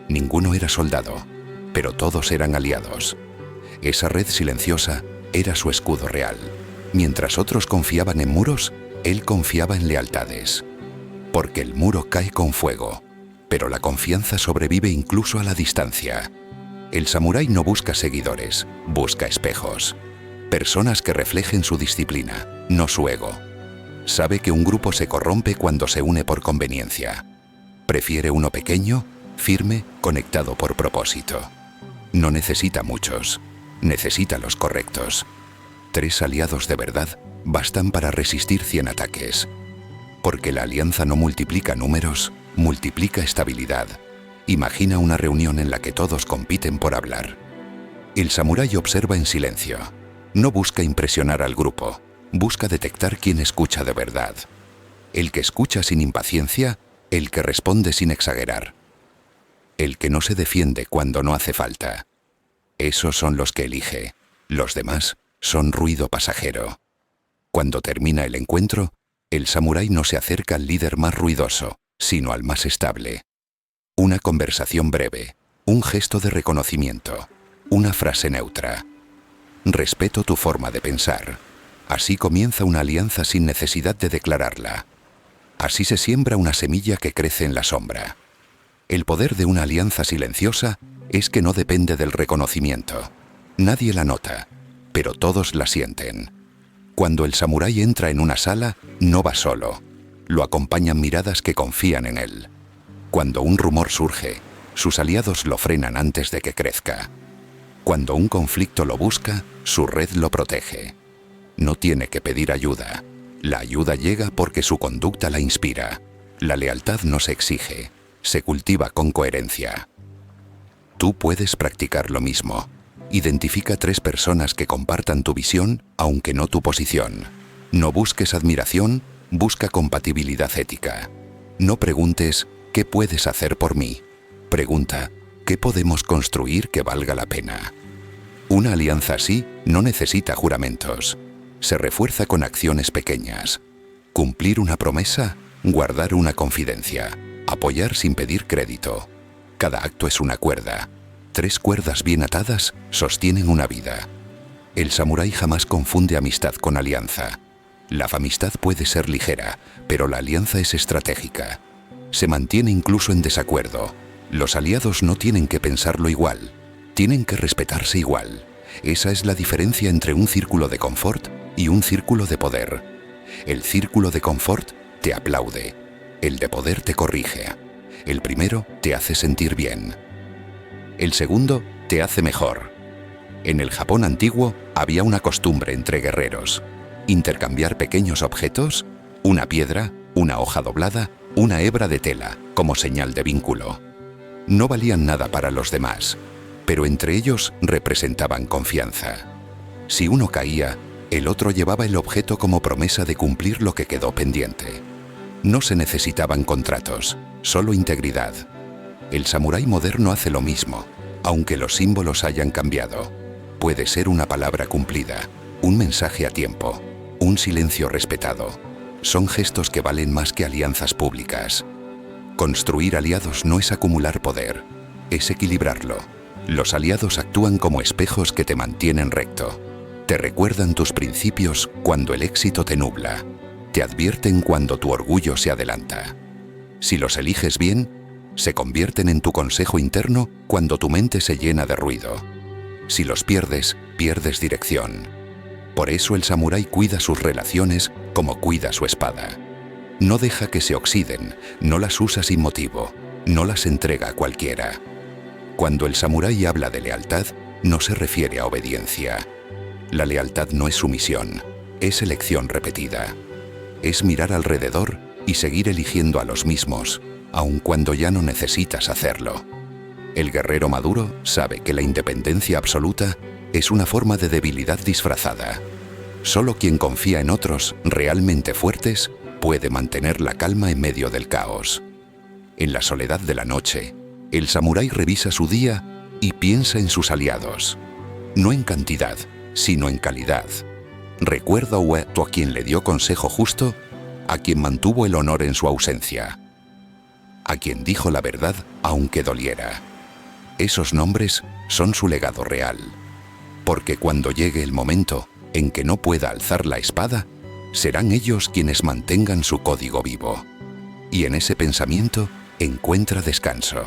Speaker 1: Ninguno era soldado, pero todos eran aliados. Esa red silenciosa era su escudo real. Mientras otros confiaban en muros, él confiaba en lealtades. Porque el muro cae con fuego, pero la confianza sobrevive incluso a la distancia. El samurái no busca seguidores, busca espejos. Personas que reflejen su disciplina, no su ego. Sabe que un grupo se corrompe cuando se une por conveniencia. Prefiere uno pequeño, firme, conectado por propósito. No necesita muchos, necesita los correctos. 3 aliados de verdad bastan para resistir 100 ataques. Porque la alianza no multiplica números, multiplica estabilidad. Imagina una reunión en la que todos compiten por hablar. El samurái observa en silencio. No busca impresionar al grupo, busca detectar quién escucha de verdad. El que escucha sin impaciencia, el que responde sin exagerar. El que no se defiende cuando no hace falta. Esos son los que elige. Los demás son ruido pasajero. Cuando termina el encuentro, el samurái no se acerca al líder más ruidoso, sino al más estable. Una conversación breve, un gesto de reconocimiento, una frase neutra. Respeto tu forma de pensar. Así comienza una alianza sin necesidad de declararla. Así se siembra una semilla que crece en la sombra. El poder de una alianza silenciosa es que no depende del reconocimiento. Nadie la nota, pero todos la sienten. Cuando el samurái entra en una sala, no va solo. Lo acompañan miradas que confían en él. Cuando un rumor surge, sus aliados lo frenan antes de que crezca. Cuando un conflicto lo busca, su red lo protege. No tiene que pedir ayuda. La ayuda llega porque su conducta la inspira. La lealtad no se exige, se cultiva con coherencia. Tú puedes practicar lo mismo. Identifica 3 personas que compartan tu visión, aunque no tu posición. No busques admiración, busca compatibilidad ética. No preguntes, ¿qué puedes hacer por mí? Pregunta, ¿qué podemos construir que valga la pena? Una alianza así no necesita juramentos. Se refuerza con acciones pequeñas. Cumplir una promesa, guardar una confidencia, apoyar sin pedir crédito. Cada acto es una cuerda. 3 cuerdas bien atadas sostienen una vida. El samurái jamás confunde amistad con alianza. La amistad puede ser ligera, pero la alianza es estratégica. Se mantiene incluso en desacuerdo. Los aliados no tienen que pensarlo igual, tienen que respetarse igual. Esa es la diferencia entre un círculo de confort y un círculo de poder. El círculo de confort te aplaude, el de poder te corrige. El primero te hace sentir bien. El segundo te hace mejor. En el Japón antiguo había una costumbre entre guerreros: intercambiar pequeños objetos, una piedra, una hoja doblada, una hebra de tela, como señal de vínculo. No valían nada para los demás, pero entre ellos representaban confianza. Si uno caía, el otro llevaba el objeto como promesa de cumplir lo que quedó pendiente. No se necesitaban contratos, solo integridad. El samurái moderno hace lo mismo, aunque los símbolos hayan cambiado. Puede ser una palabra cumplida, un mensaje a tiempo, un silencio respetado. Son gestos que valen más que alianzas públicas. Construir aliados no es acumular poder, es equilibrarlo. Los aliados actúan como espejos que te mantienen recto. Te recuerdan tus principios cuando el éxito te nubla. Te advierten cuando tu orgullo se adelanta. Si los eliges bien, se convierten en tu consejo interno cuando tu mente se llena de ruido. Si los pierdes, pierdes dirección. Por eso el samurái cuida sus relaciones como cuida su espada. No deja que se oxiden, no las usa sin motivo, no las entrega a cualquiera. Cuando el samurái habla de lealtad, no se refiere a obediencia. La lealtad no es sumisión, es elección repetida. Es mirar alrededor y seguir eligiendo a los mismos, aun cuando ya no necesitas hacerlo. El guerrero maduro sabe que la independencia absoluta es una forma de debilidad disfrazada. Solo quien confía en otros realmente fuertes puede mantener la calma en medio del caos. En la soledad de la noche, el samurái revisa su día y piensa en sus aliados. No en cantidad, sino en calidad. Recuerda a quien le dio consejo justo, a quien mantuvo el honor en su ausencia, a quien dijo la verdad aunque doliera. Esos nombres son su legado real. Porque cuando llegue el momento en que no pueda alzar la espada, serán ellos quienes mantengan su código vivo. Y en ese pensamiento encuentra descanso.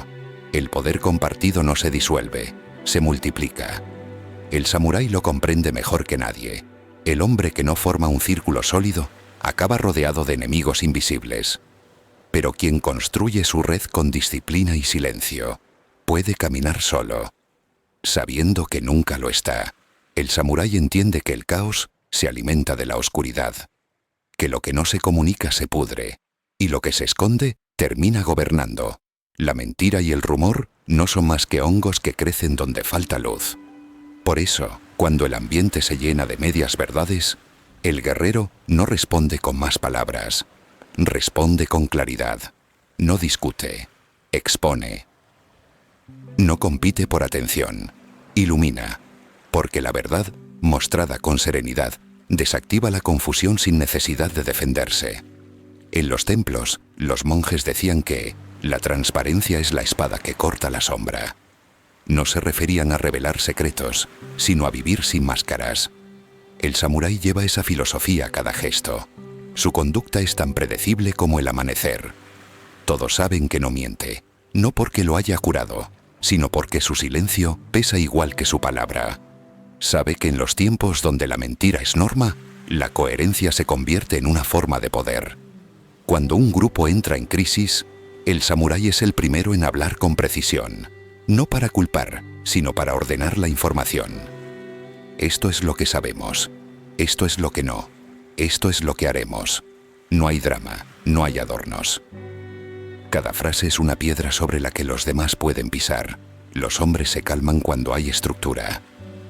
Speaker 1: El poder compartido no se disuelve, se multiplica. El samurái lo comprende mejor que nadie. El hombre que no forma un círculo sólido acaba rodeado de enemigos invisibles. Pero quien construye su red con disciplina y silencio puede caminar solo, sabiendo que nunca lo está. El samurái entiende que el caos se alimenta de la oscuridad, que lo que no se comunica se pudre, y lo que se esconde termina gobernando. La mentira y el rumor no son más que hongos que crecen donde falta luz. Por eso, cuando el ambiente se llena de medias verdades, el guerrero no responde con más palabras, responde con claridad, no discute, expone. No compite por atención, ilumina, porque la verdad, mostrada con serenidad, desactiva la confusión sin necesidad de defenderse. En los templos, los monjes decían que la transparencia es la espada que corta la sombra. No se referían a revelar secretos, sino a vivir sin máscaras. El samurái lleva esa filosofía a cada gesto. Su conducta es tan predecible como el amanecer. Todos saben que no miente, no porque lo haya jurado, sino porque su silencio pesa igual que su palabra. Sabe que en los tiempos donde la mentira es norma, la coherencia se convierte en una forma de poder. Cuando un grupo entra en crisis, el samurái es el primero en hablar con precisión, no para culpar, sino para ordenar la información. Esto es lo que sabemos, esto es lo que no, esto es lo que haremos. No hay drama, no hay adornos. Cada frase es una piedra sobre la que los demás pueden pisar. Los hombres se calman cuando hay estructura.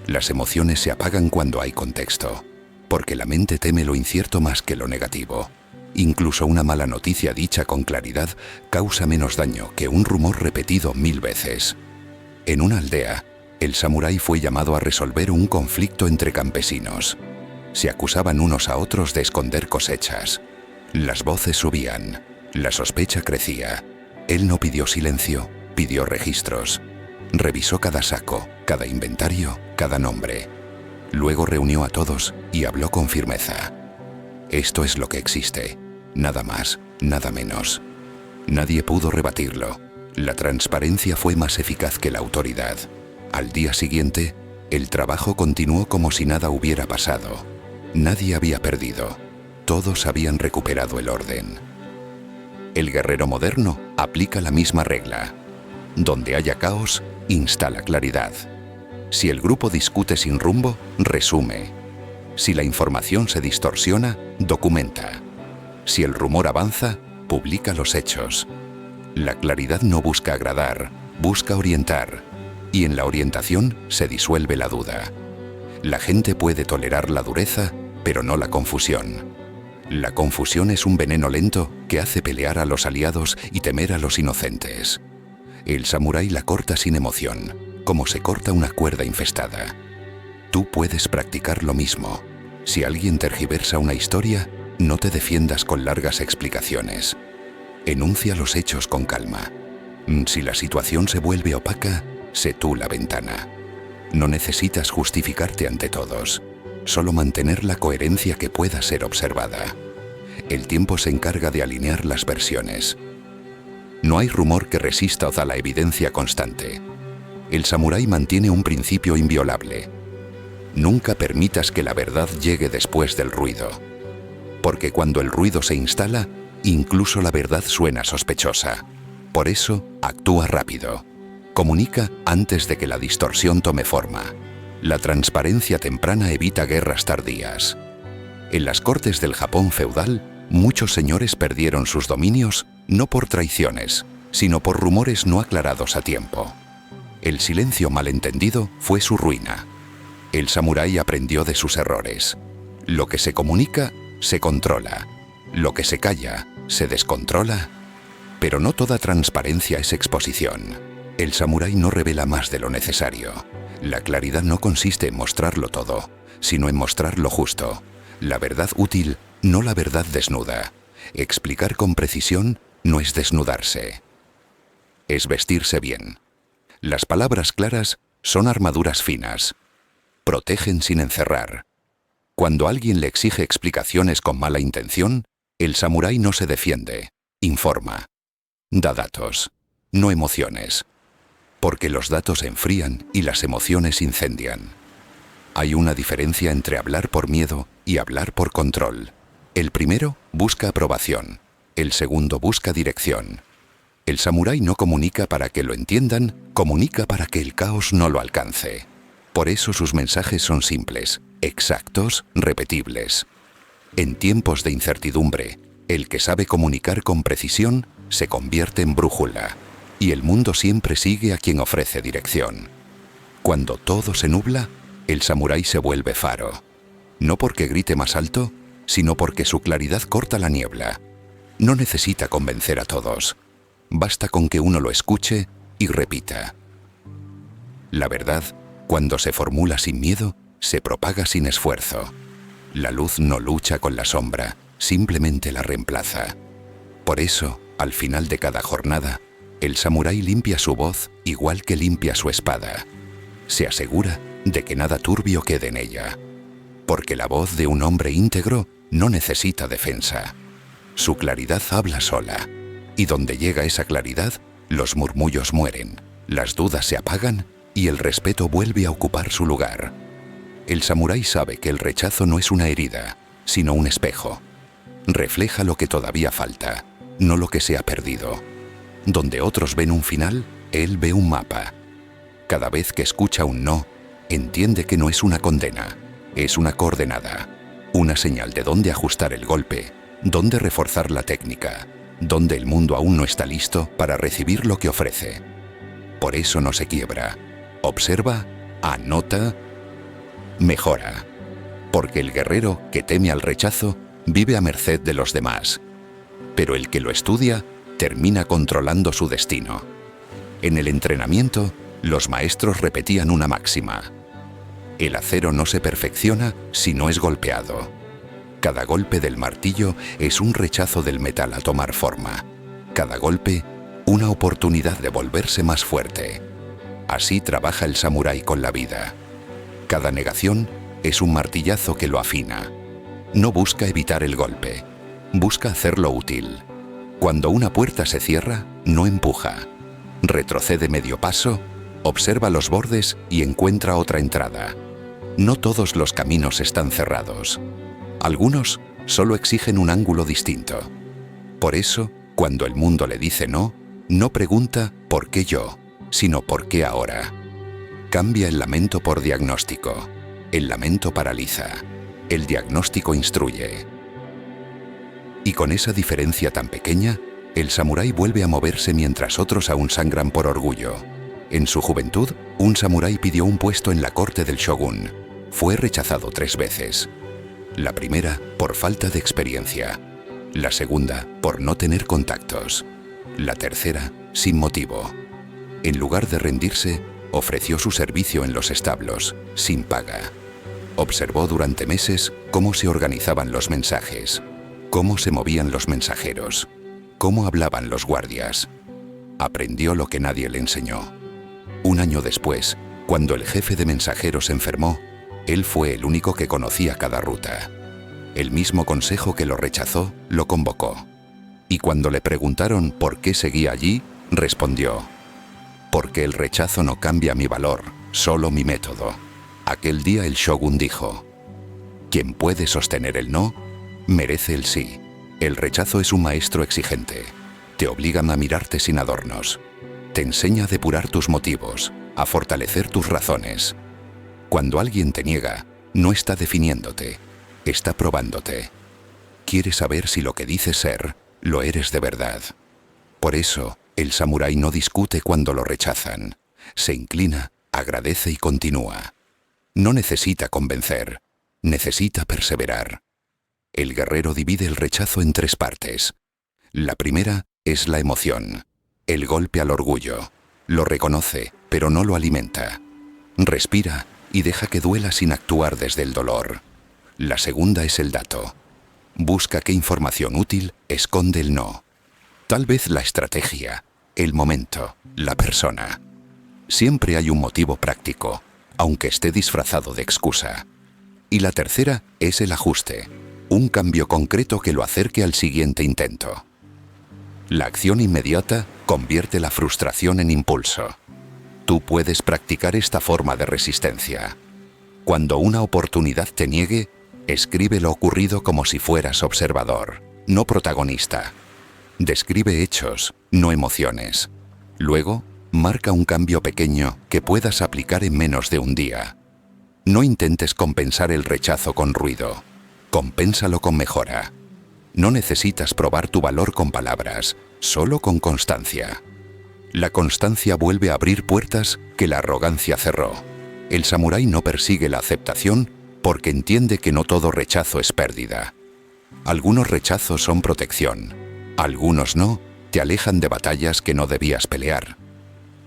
Speaker 1: Las emociones se apagan cuando hay contexto, porque la mente teme lo incierto más que lo negativo. Incluso una mala noticia dicha con claridad causa menos daño que un rumor repetido 1000 veces. En una aldea, el samurái fue llamado a resolver un conflicto entre campesinos. Se acusaban unos a otros de esconder cosechas. Las voces subían, la sospecha crecía. Él no pidió silencio, pidió registros. Revisó cada saco, cada inventario, cada nombre. Luego reunió a todos y habló con firmeza. Esto es lo que existe, nada más, nada menos. Nadie pudo rebatirlo. La transparencia fue más eficaz que la autoridad. Al día siguiente, el trabajo continuó como si nada hubiera pasado. Nadie había perdido. Todos habían recuperado el orden. El guerrero moderno aplica la misma regla. Donde haya caos, instala claridad. Si el grupo discute sin rumbo, resume. Si la información se distorsiona, documenta. Si el rumor avanza, publica los hechos. La claridad no busca agradar, busca orientar. Y en la orientación se disuelve la duda. La gente puede tolerar la dureza, pero no la confusión. La confusión es un veneno lento que hace pelear a los aliados y temer a los inocentes. El samurái la corta sin emoción, como se corta una cuerda infestada. Tú puedes practicar lo mismo. Si alguien tergiversa una historia, no te defiendas con largas explicaciones. Enuncia los hechos con calma. Si la situación se vuelve opaca, sé tú la ventana. No necesitas justificarte ante todos, solo mantener la coherencia que pueda ser observada. El tiempo se encarga de alinear las versiones. No hay rumor que resista a la evidencia constante. El samurái mantiene un principio inviolable. Nunca permitas que la verdad llegue después del ruido. Porque cuando el ruido se instala, incluso la verdad suena sospechosa. Por eso, actúa rápido. Comunica antes de que la distorsión tome forma. La transparencia temprana evita guerras tardías. En las cortes del Japón feudal, muchos señores perdieron sus dominios no por traiciones, sino por rumores no aclarados a tiempo. El silencio malentendido fue su ruina. El samurái aprendió de sus errores. Lo que se comunica, se controla. Lo que se calla, se descontrola. Pero no toda transparencia es exposición. El samurái no revela más de lo necesario. La claridad no consiste en mostrarlo todo, sino en mostrar lo justo. La verdad útil, no la verdad desnuda. Explicar con precisión no es desnudarse. Es vestirse bien. Las palabras claras son armaduras finas. Protegen sin encerrar. Cuando alguien le exige explicaciones con mala intención, el samurái no se defiende, informa. Da datos, no emociones. Porque los datos enfrían y las emociones incendian. Hay una diferencia entre hablar por miedo y hablar por control. El primero busca aprobación, el segundo busca dirección. El samurái no comunica para que lo entiendan, comunica para que el caos no lo alcance. Por eso sus mensajes son simples, exactos, repetibles. En tiempos de incertidumbre, el que sabe comunicar con precisión se convierte en brújula, y el mundo siempre sigue a quien ofrece dirección. Cuando todo se nubla, el samurái se vuelve faro. No porque grite más alto, sino porque su claridad corta la niebla. No necesita convencer a todos. Basta con que uno lo escuche y repita. La verdad, cuando se formula sin miedo, se propaga sin esfuerzo. La luz no lucha con la sombra, simplemente la reemplaza. Por eso, al final de cada jornada, el samurái limpia su voz igual que limpia su espada. Se asegura de que nada turbio quede en ella. Porque la voz de un hombre íntegro no necesita defensa. Su claridad habla sola. Y donde llega esa claridad, los murmullos mueren, las dudas se apagan y el respeto vuelve a ocupar su lugar. El samurái sabe que el rechazo no es una herida, sino un espejo. Refleja lo que todavía falta, no lo que se ha perdido. Donde otros ven un final, él ve un mapa. Cada vez que escucha un no, entiende que no es una condena, es una coordenada, una señal de dónde ajustar el golpe, dónde reforzar la técnica, dónde el mundo aún no está listo para recibir lo que ofrece. Por eso no se quiebra. Observa, anota, mejora. Porque el guerrero que teme al rechazo vive a merced de los demás. Pero el que lo estudia termina controlando su destino. En el entrenamiento, los maestros repetían una máxima. El acero no se perfecciona si no es golpeado. Cada golpe del martillo es un rechazo del metal a tomar forma. Cada golpe, una oportunidad de volverse más fuerte. Así trabaja el samurái con la vida. Cada negación es un martillazo que lo afina. No busca evitar el golpe, busca hacerlo útil. Cuando una puerta se cierra, no empuja. Retrocede medio paso, observa los bordes y encuentra otra entrada. No todos los caminos están cerrados. Algunos solo exigen un ángulo distinto. Por eso, cuando el mundo le dice no, no pregunta ¿por qué yo?, sino ¿por qué ahora? Cambia el lamento por diagnóstico. El lamento paraliza. El diagnóstico instruye. Y con esa diferencia tan pequeña, el samurái vuelve a moverse mientras otros aún sangran por orgullo. En su juventud, un samurái pidió un puesto en la corte del shōgun. Fue rechazado 3 veces. La primera, por falta de experiencia. La segunda, por no tener contactos. La tercera, sin motivo. En lugar de rendirse, ofreció su servicio en los establos, sin paga. Observó durante meses cómo se organizaban los mensajes, cómo se movían los mensajeros, cómo hablaban los guardias. Aprendió lo que nadie le enseñó. Un año después, cuando el jefe de mensajeros enfermó, él fue el único que conocía cada ruta. El mismo consejo que lo rechazó, lo convocó. Y cuando le preguntaron por qué seguía allí, respondió: «Porque el rechazo no cambia mi valor, solo mi método». Aquel día el shōgun dijo: «Quien puede sostener el no, merece el sí». El rechazo es un maestro exigente. Te obligan a mirarte sin adornos. Te enseña a depurar tus motivos, a fortalecer tus razones. Cuando alguien te niega, no está definiéndote, está probándote. Quiere saber si lo que dices ser, lo eres de verdad. Por eso, el samurái no discute cuando lo rechazan. Se inclina, agradece y continúa. No necesita convencer, necesita perseverar. El guerrero divide el rechazo en 3 partes. La primera es la emoción, el golpe al orgullo. Lo reconoce, pero no lo alimenta. Respira y deja que duela sin actuar desde el dolor. La segunda es el dato. Busca qué información útil esconde el no. Tal vez la estrategia, el momento, la persona. Siempre hay un motivo práctico, aunque esté disfrazado de excusa. Y la tercera es el ajuste, un cambio concreto que lo acerque al siguiente intento. La acción inmediata convierte la frustración en impulso. Tú puedes practicar esta forma de resistencia. Cuando una oportunidad te niegue, escribe lo ocurrido como si fueras observador, no protagonista. Describe hechos, no emociones. Luego, marca un cambio pequeño que puedas aplicar en menos de un día. No intentes compensar el rechazo con ruido. Compénsalo con mejora. No necesitas probar tu valor con palabras, solo con constancia. La constancia vuelve a abrir puertas que la arrogancia cerró. El samurái no persigue la aceptación porque entiende que no todo rechazo es pérdida. Algunos rechazos son protección, algunos no, te alejan de batallas que no debías pelear.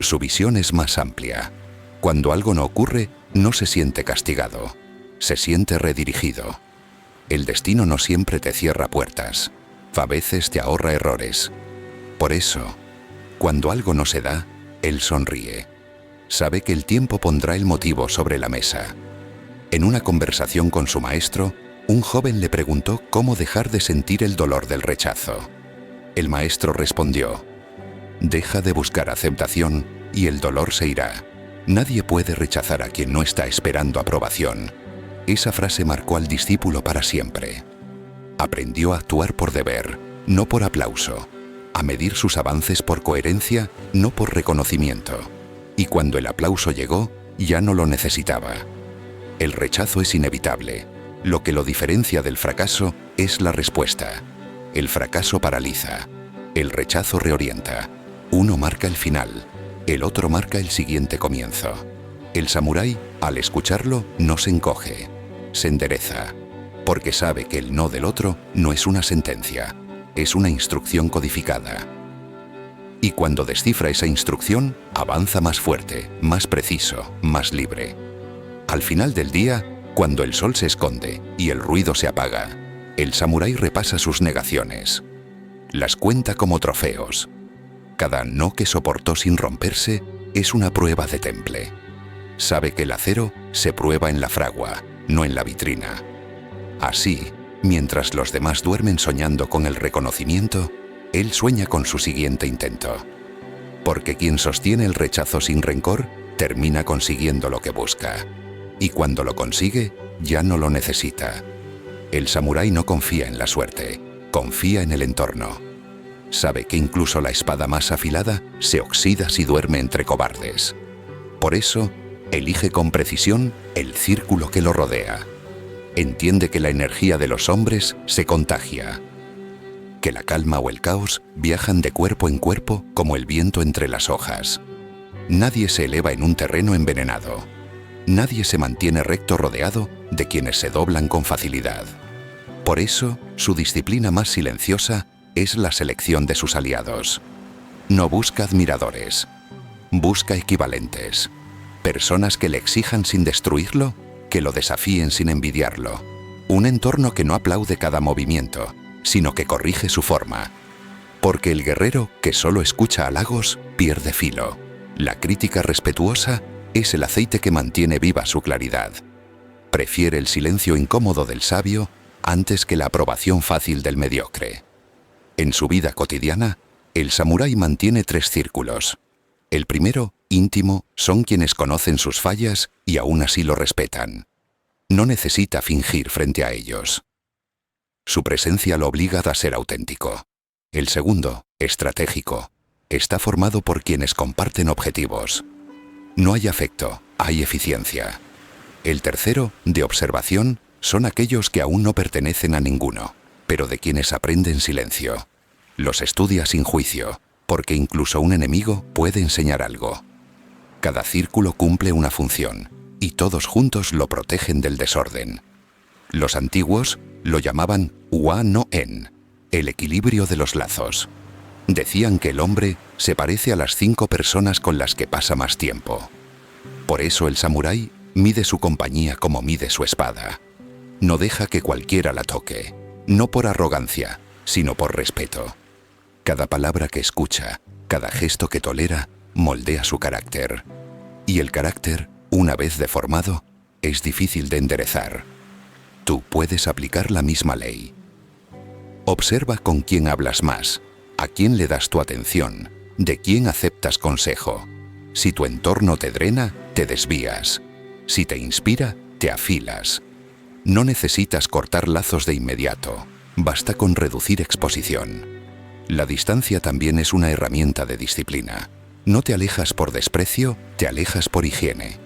Speaker 1: Su visión es más amplia. Cuando algo no ocurre, no se siente castigado, se siente redirigido. El destino no siempre te cierra puertas, a veces te ahorra errores. Por eso, cuando algo no se da, él sonríe. Sabe que el tiempo pondrá el motivo sobre la mesa. En una conversación con su maestro, un joven le preguntó cómo dejar de sentir el dolor del rechazo. El maestro respondió: deja de buscar aceptación y el dolor se irá. Nadie puede rechazar a quien no está esperando aprobación. Esa frase marcó al discípulo para siempre. Aprendió a actuar por deber, no por aplauso, a medir sus avances por coherencia, no por reconocimiento. Y cuando el aplauso llegó, ya no lo necesitaba. El rechazo es inevitable. Lo que lo diferencia del fracaso es la respuesta. El fracaso paraliza. El rechazo reorienta. Uno marca el final, el otro marca el siguiente comienzo. El samurái, al escucharlo, no se encoge, se endereza, porque sabe que el no del otro no es una sentencia, es una instrucción codificada. Y cuando descifra esa instrucción, avanza más fuerte, más preciso, más libre. Al final del día, cuando el sol se esconde y el ruido se apaga, el samurái repasa sus negaciones. Las cuenta como trofeos. Cada no que soportó sin romperse es una prueba de temple. Sabe que el acero se prueba en la fragua, no en la vitrina. Así, mientras los demás duermen soñando con el reconocimiento, él sueña con su siguiente intento. Porque quien sostiene el rechazo sin rencor, termina consiguiendo lo que busca. Y cuando lo consigue, ya no lo necesita. El samurái no confía en la suerte, confía en el entorno. Sabe que incluso la espada más afilada se oxida si duerme entre cobardes. Por eso, elige con precisión el círculo que lo rodea. Entiende que la energía de los hombres se contagia. Que la calma o el caos viajan de cuerpo en cuerpo como el viento entre las hojas. Nadie se eleva en un terreno envenenado. Nadie se mantiene recto rodeado de quienes se doblan con facilidad. Por eso, su disciplina más silenciosa es la selección de sus aliados. No busca admiradores, busca equivalentes. Personas que le exijan sin destruirlo, que lo desafíen sin envidiarlo. Un entorno que no aplaude cada movimiento, sino que corrige su forma. Porque el guerrero que solo escucha halagos pierde filo. La crítica respetuosa es el aceite que mantiene viva su claridad. Prefiere el silencio incómodo del sabio antes que la aprobación fácil del mediocre. En su vida cotidiana, el samurái mantiene 3 círculos. El primero, íntimo, son quienes conocen sus fallas y aún así lo respetan. No necesita fingir frente a ellos. Su presencia lo obliga a ser auténtico. El segundo, estratégico, está formado por quienes comparten objetivos. No hay afecto, hay eficiencia. El tercero, de observación, son aquellos que aún no pertenecen a ninguno, pero de quienes aprende en silencio. Los estudia sin juicio, porque incluso un enemigo puede enseñar algo. Cada círculo cumple una función, y todos juntos lo protegen del desorden. Los antiguos lo llamaban Wa no En, el equilibrio de los lazos. Decían que el hombre se parece a las 5 personas con las que pasa más tiempo. Por eso el samurái mide su compañía como mide su espada. No deja que cualquiera la toque, no por arrogancia, sino por respeto. Cada palabra que escucha, cada gesto que tolera, moldea su carácter. Y el carácter, una vez deformado, es difícil de enderezar. Tú puedes aplicar la misma ley. Observa con quién hablas más, a quién le das tu atención, de quién aceptas consejo. Si tu entorno te drena, te desvías. Si te inspira, te afilas. No necesitas cortar lazos de inmediato, basta con reducir exposición. La distancia también es una herramienta de disciplina. No te alejas por desprecio, te alejas por higiene.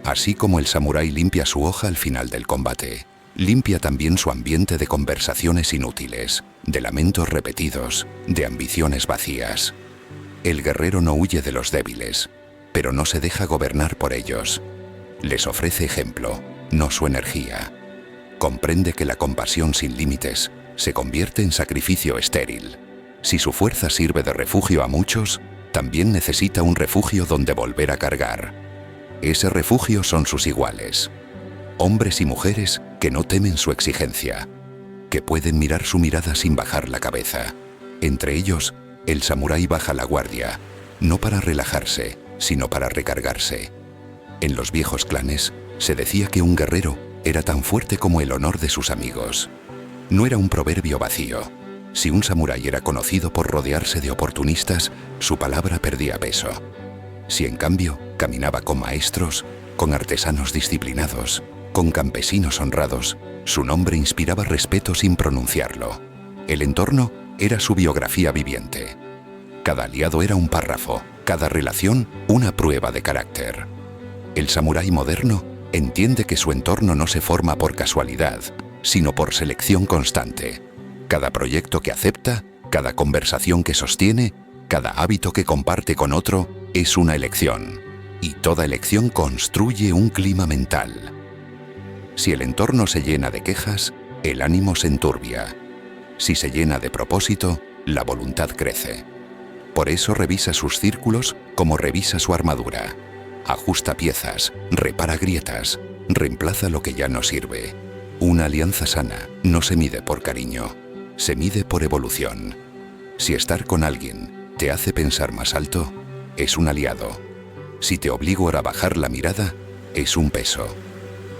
Speaker 1: Así como el samurái limpia su hoja al final del combate, limpia también su ambiente de conversaciones inútiles, de lamentos repetidos, de ambiciones vacías. El guerrero no huye de los débiles, pero no se deja gobernar por ellos. Les ofrece ejemplo, no su energía. Comprende que la compasión sin límites se convierte en sacrificio estéril. Si su fuerza sirve de refugio a muchos, también necesita un refugio donde volver a cargar. Ese refugio son sus iguales. Hombres y mujeres que no temen su exigencia, que pueden mirar su mirada sin bajar la cabeza. Entre ellos, el samurái baja la guardia, no para relajarse, sino para recargarse. En los viejos clanes, se decía que un guerrero era tan fuerte como el honor de sus amigos. No era un proverbio vacío. Si un samurái era conocido por rodearse de oportunistas, su palabra perdía peso. Si en cambio caminaba con maestros, con artesanos disciplinados, con campesinos honrados, su nombre inspiraba respeto sin pronunciarlo. El entorno era su biografía viviente. Cada aliado era un párrafo, cada relación una prueba de carácter. El samurái moderno entiende que su entorno no se forma por casualidad, sino por selección constante. Cada proyecto que acepta, cada conversación que sostiene, cada hábito que comparte con otro es una elección. Y toda elección construye un clima mental. Si el entorno se llena de quejas, el ánimo se enturbia. Si se llena de propósito, la voluntad crece. Por eso revisa sus círculos como revisa su armadura. Ajusta piezas, repara grietas, reemplaza lo que ya no sirve. Una alianza sana no se mide por cariño, se mide por evolución. Si estar con alguien te hace pensar más alto, es un aliado. Si te obliga a bajar la mirada, es un peso.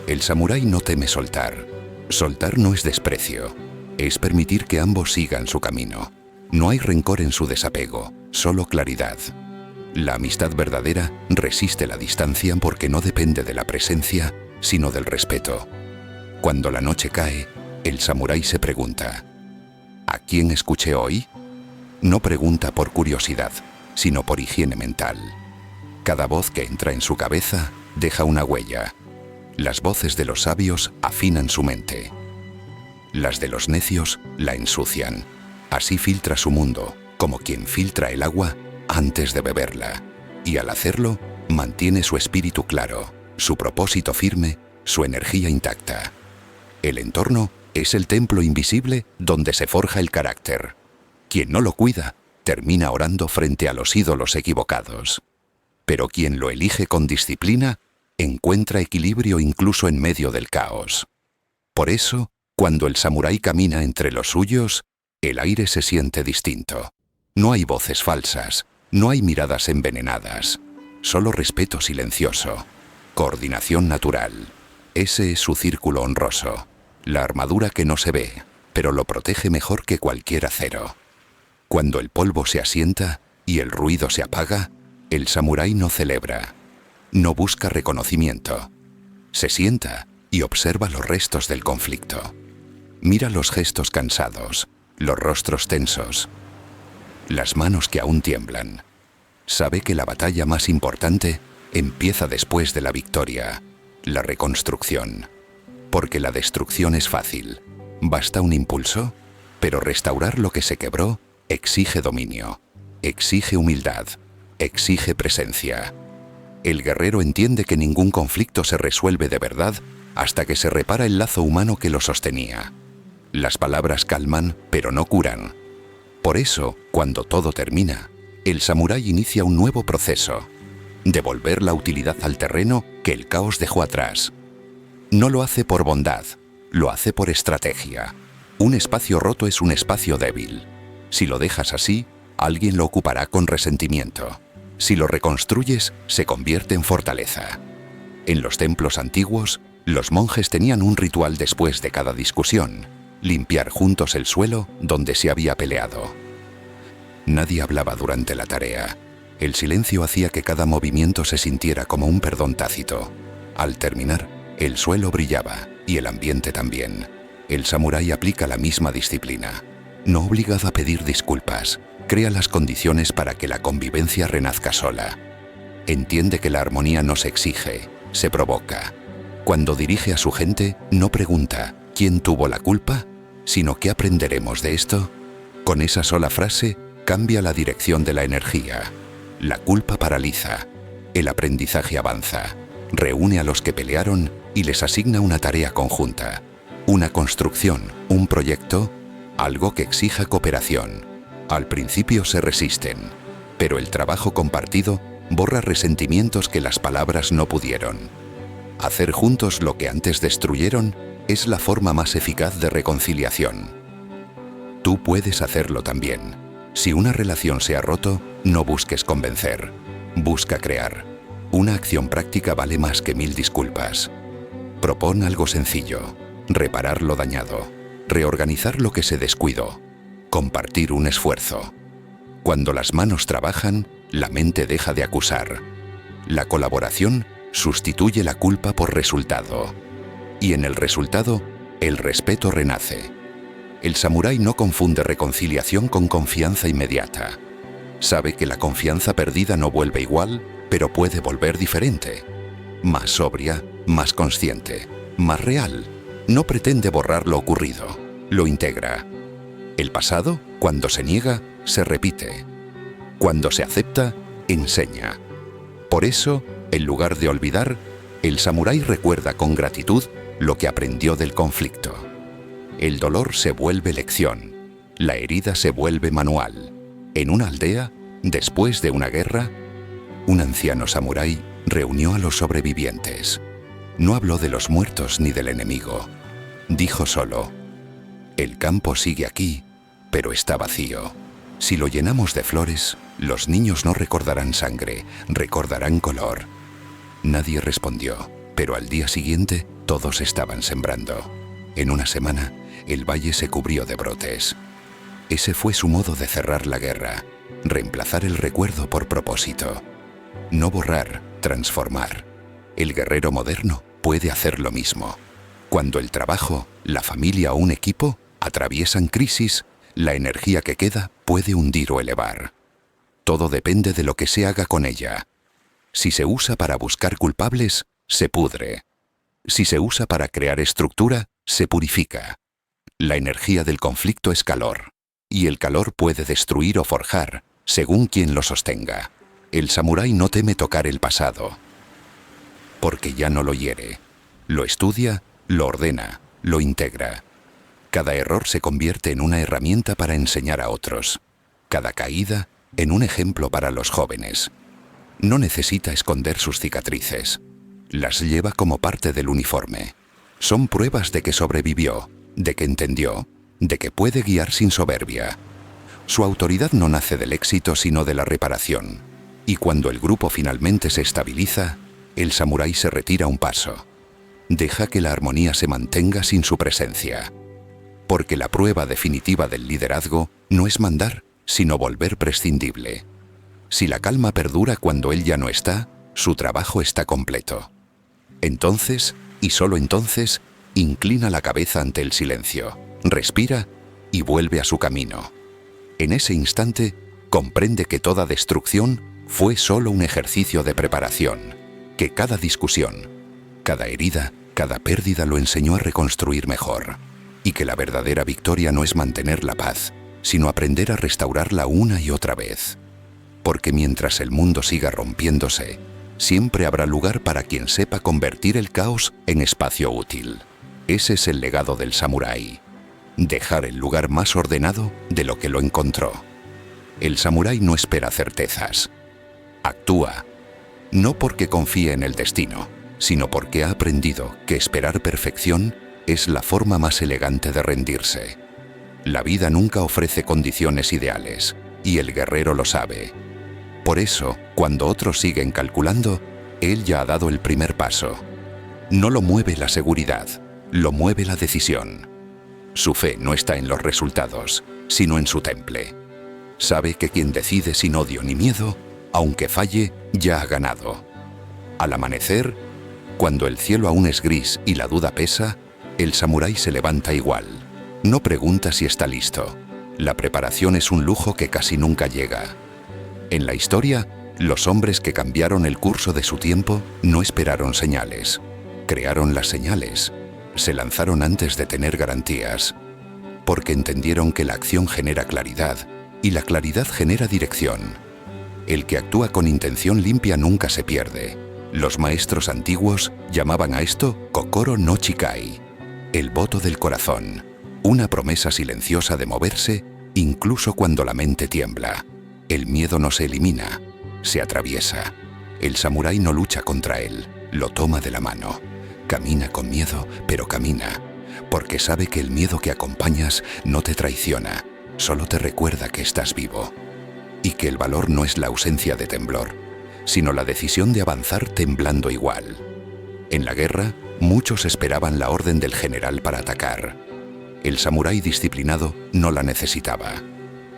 Speaker 1: El samurái no teme soltar. Soltar no es desprecio, es permitir que ambos sigan su camino. No hay rencor en su desapego, solo claridad. La amistad verdadera resiste la distancia porque no depende de la presencia, sino del respeto. Cuando la noche cae, el samurái se pregunta: ¿a quién escuché hoy? No pregunta por curiosidad, sino por higiene mental. Cada voz que entra en su cabeza deja una huella. Las voces de los sabios afinan su mente. Las de los necios la ensucian. Así filtra su mundo, como quien filtra el agua antes de beberla. Y al hacerlo, mantiene su espíritu claro, su propósito firme, su energía intacta. El entorno es el templo invisible donde se forja el carácter. Quien no lo cuida, termina orando frente a los ídolos equivocados. Pero quien lo elige con disciplina, encuentra equilibrio incluso en medio del caos. Por eso, cuando el samurái camina entre los suyos, el aire se siente distinto. No hay voces falsas, no hay miradas envenenadas, solo respeto silencioso, coordinación natural. Ese es su círculo honroso, la armadura que no se ve, pero lo protege mejor que cualquier acero. Cuando el polvo se asienta y el ruido se apaga, el samurái no celebra, no busca reconocimiento. Se sienta y observa los restos del conflicto. Mira los gestos cansados, los rostros tensos, las manos que aún tiemblan. Sabe que la batalla más importante empieza después de la victoria, la reconstrucción. Porque la destrucción es fácil, basta un impulso, pero restaurar lo que se quebró exige dominio, exige humildad, exige presencia. El guerrero entiende que ningún conflicto se resuelve de verdad hasta que se repara el lazo humano que lo sostenía. Las palabras calman, pero no curan. Por eso, cuando todo termina, el samurái inicia un nuevo proceso: devolver la utilidad al terreno que el caos dejó atrás. No lo hace por bondad, lo hace por estrategia. Un espacio roto es un espacio débil. Si lo dejas así, alguien lo ocupará con resentimiento. Si lo reconstruyes, se convierte en fortaleza. En los templos antiguos, los monjes tenían un ritual después de cada discusión: limpiar juntos el suelo donde se había peleado. Nadie hablaba durante la tarea. El silencio hacía que cada movimiento se sintiera como un perdón tácito. Al terminar, el suelo brillaba y el ambiente también. El samurái aplica la misma disciplina. No obligado a pedir disculpas, crea las condiciones para que la convivencia renazca sola. Entiende que la armonía no se exige, se provoca. Cuando dirige a su gente, no pregunta ¿quién tuvo la culpa?, sino ¿qué aprenderemos de esto? Con esa sola frase, cambia la dirección de la energía. La culpa paraliza. El aprendizaje avanza. Reúne a los que pelearon y les asigna una tarea conjunta. Una construcción, un proyecto, algo que exija cooperación. Al principio se resisten, pero el trabajo compartido borra resentimientos que las palabras no pudieron. Hacer juntos lo que antes destruyeron es la forma más eficaz de reconciliación. Tú puedes hacerlo también. Si una relación se ha roto, no busques convencer. Busca crear. Una acción práctica vale más que 1000 disculpas. Propón algo sencillo. Reparar lo dañado. Reorganizar lo que se descuidó. Compartir un esfuerzo. Cuando las manos trabajan, la mente deja de acusar. La colaboración sustituye la culpa por resultado. Y en el resultado, el respeto renace. El samurái no confunde reconciliación con confianza inmediata. Sabe que la confianza perdida no vuelve igual, pero puede volver diferente. Más sobria, más consciente, más real. No pretende borrar lo ocurrido, lo integra. El pasado, cuando se niega, se repite. Cuando se acepta, enseña. Por eso, en lugar de olvidar, el samurái recuerda con gratitud lo que aprendió del conflicto. El dolor se vuelve lección, la herida se vuelve manual. En una aldea, después de una guerra, un anciano samurái reunió a los sobrevivientes. No habló de los muertos ni del enemigo. Dijo solo: el campo sigue aquí, pero está vacío. Si lo llenamos de flores, los niños no recordarán sangre, recordarán color. Nadie respondió, pero al día siguiente todos estaban sembrando. En una semana, el valle se cubrió de brotes. Ese fue su modo de cerrar la guerra, reemplazar el recuerdo por propósito. No borrar, transformar. El guerrero moderno puede hacer lo mismo. Cuando el trabajo, la familia o un equipo atraviesan crisis, la energía que queda puede hundir o elevar. Todo depende de lo que se haga con ella. Si se usa para buscar culpables, se pudre. Si se usa para crear estructura, se purifica. La energía del conflicto es calor, y el calor puede destruir o forjar, según quien lo sostenga. El samurái no teme tocar el pasado, porque ya no lo hiere. Lo estudia, lo ordena, lo integra. Cada error se convierte en una herramienta para enseñar a otros. Cada caída, en un ejemplo para los jóvenes. No necesita esconder sus cicatrices. Las lleva como parte del uniforme. Son pruebas de que sobrevivió, de que entendió, de que puede guiar sin soberbia. Su autoridad no nace del éxito sino de la reparación. Y cuando el grupo finalmente se estabiliza, el samurái se retira un paso. Deja que la armonía se mantenga sin su presencia. Porque la prueba definitiva del liderazgo no es mandar, sino volver prescindible. Si la calma perdura cuando él ya no está, su trabajo está completo. Entonces, y solo entonces, inclina la cabeza ante el silencio, respira y vuelve a su camino. En ese instante, comprende que toda destrucción fue solo un ejercicio de preparación, que cada discusión, cada herida, cada pérdida lo enseñó a reconstruir mejor, y que la verdadera victoria no es mantener la paz, sino aprender a restaurarla una y otra vez. Porque mientras el mundo siga rompiéndose, siempre habrá lugar para quien sepa convertir el caos en espacio útil. Ese es el legado del samurái. Dejar el lugar más ordenado de lo que lo encontró. El samurái no espera certezas. Actúa, no porque confíe en el destino, sino porque ha aprendido que esperar perfección es la forma más elegante de rendirse. La vida nunca ofrece condiciones ideales, y el guerrero lo sabe. Por eso, cuando otros siguen calculando, él ya ha dado el primer paso. No lo mueve la seguridad, lo mueve la decisión. Su fe no está en los resultados, sino en su temple. Sabe que quien decide sin odio ni miedo, aunque falle, ya ha ganado. Al amanecer, cuando el cielo aún es gris y la duda pesa, el samurái se levanta igual. No pregunta si está listo. La preparación es un lujo que casi nunca llega. En la historia, Los hombres que cambiaron el curso de su tiempo no esperaron señales. Crearon las señales. Se lanzaron antes de tener garantías. Porque entendieron que la acción genera claridad y la claridad genera dirección. El que actúa con intención limpia nunca se pierde. Los maestros antiguos llamaban a esto Kokoro no Chikai, el voto del corazón, una promesa silenciosa de moverse incluso cuando la mente tiembla. El miedo no se elimina, se atraviesa. El samurái no lucha contra él, lo toma de la mano. Camina con miedo, pero camina, porque sabe que el miedo que acompañas no te traiciona, solo te recuerda que estás vivo. Y que el valor no es la ausencia de temblor, sino la decisión de avanzar temblando igual. En la guerra, muchos esperaban la orden del general para atacar. El samurái disciplinado no la necesitaba.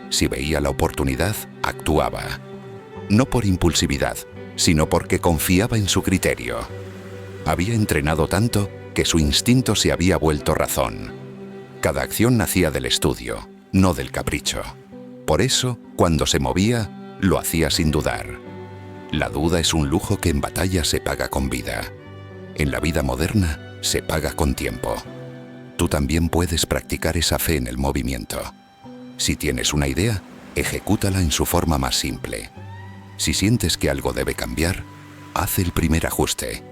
Speaker 1: Si veía la oportunidad, actuaba. No por impulsividad, sino porque confiaba en su criterio. Había entrenado tanto que su instinto se había vuelto razón. Cada acción nacía del estudio, no del capricho. Por eso, cuando se movía, lo hacía sin dudar. La duda es un lujo que en batalla se paga con vida. En la vida moderna, se paga con tiempo. Tú también puedes practicar esa fe en el movimiento. Si tienes una idea, ejecútala en su forma más simple. Si sientes que algo debe cambiar, haz el primer ajuste.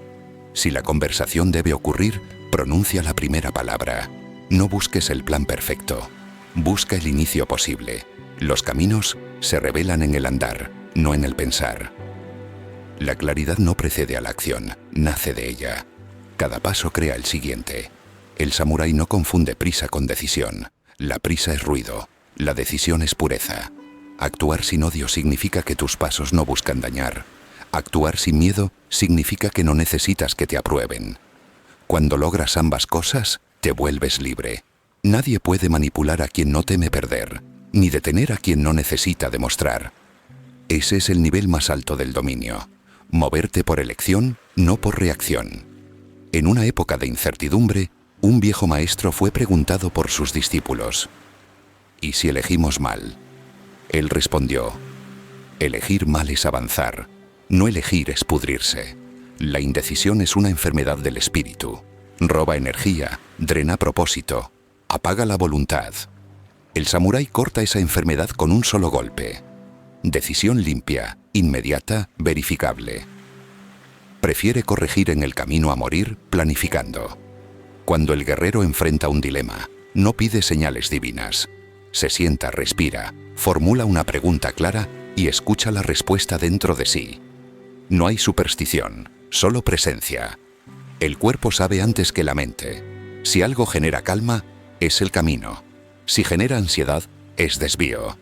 Speaker 1: Si la conversación debe ocurrir, pronuncia la primera palabra. No busques el plan perfecto. Busca el inicio posible. Los caminos se revelan en el andar, no en el pensar. La claridad no precede a la acción, nace de ella. Cada paso crea el siguiente. El samurái no confunde prisa con decisión. La prisa es ruido, la decisión es pureza. Actuar sin odio significa que tus pasos no buscan dañar. Actuar sin miedo significa que no necesitas que te aprueben. Cuando logras ambas cosas, te vuelves libre. Nadie puede manipular a quien no teme perder, ni detener a quien no necesita demostrar. Ese es el nivel más alto del dominio. Moverte por elección, no por reacción. En una época de incertidumbre, un viejo maestro fue preguntado por sus discípulos: ¿y si elegimos mal? Él respondió: elegir mal es avanzar, no elegir es pudrirse. La indecisión es una enfermedad del espíritu. Roba energía, drena propósito, apaga la voluntad. El samurái corta esa enfermedad con un solo golpe. Decisión limpia, inmediata, verificable. Prefiere corregir en el camino a morir planificando. Cuando el guerrero enfrenta un dilema, no pide señales divinas. Se sienta, respira, formula una pregunta clara y escucha la respuesta dentro de sí. No hay superstición, solo presencia. El cuerpo sabe antes que la mente. Si algo genera calma, es el camino. Si genera ansiedad, es desvío.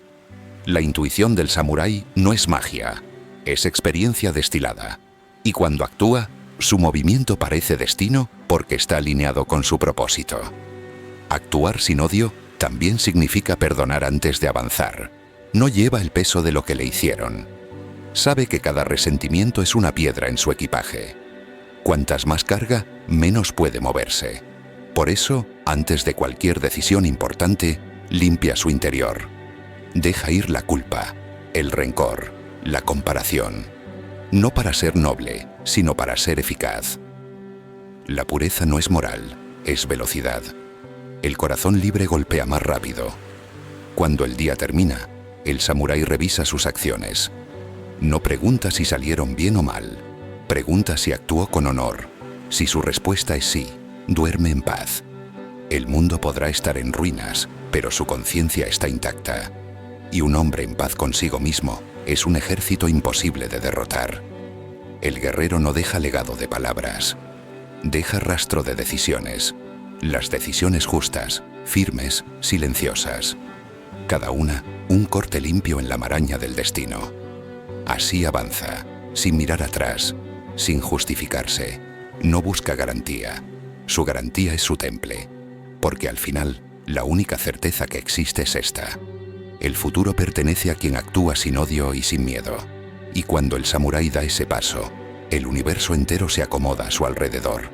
Speaker 1: La intuición del samurái no es magia, es experiencia destilada. Y cuando actúa, su movimiento parece destino porque está alineado con su propósito. Actuar sin odio también significa perdonar antes de avanzar. No lleva el peso de lo que le hicieron. Sabe que cada resentimiento es una piedra en su equipaje. Cuantas más carga, menos puede moverse. Por eso, antes de cualquier decisión importante, limpia su interior. Deja ir la culpa, el rencor, la comparación. No para ser noble, sino para ser eficaz. La pureza no es moral, es velocidad. El corazón libre golpea más rápido. Cuando el día termina, el samurái revisa sus acciones. No pregunta si salieron bien o mal. Pregunta si actuó con honor. Si su respuesta es sí, duerme en paz. El mundo podrá estar en ruinas, pero su conciencia está intacta. Y un hombre en paz consigo mismo es un ejército imposible de derrotar. El guerrero no deja legado de palabras. Deja rastro de decisiones. Las decisiones justas, firmes, silenciosas. Cada una, un corte limpio en la maraña del destino. Así avanza, sin mirar atrás, sin justificarse. No busca garantía. Su garantía es su temple. Porque al final, la única certeza que existe es esta. El futuro pertenece a quien actúa sin odio y sin miedo. Y cuando el samurái da ese paso, el universo entero se acomoda a su alrededor.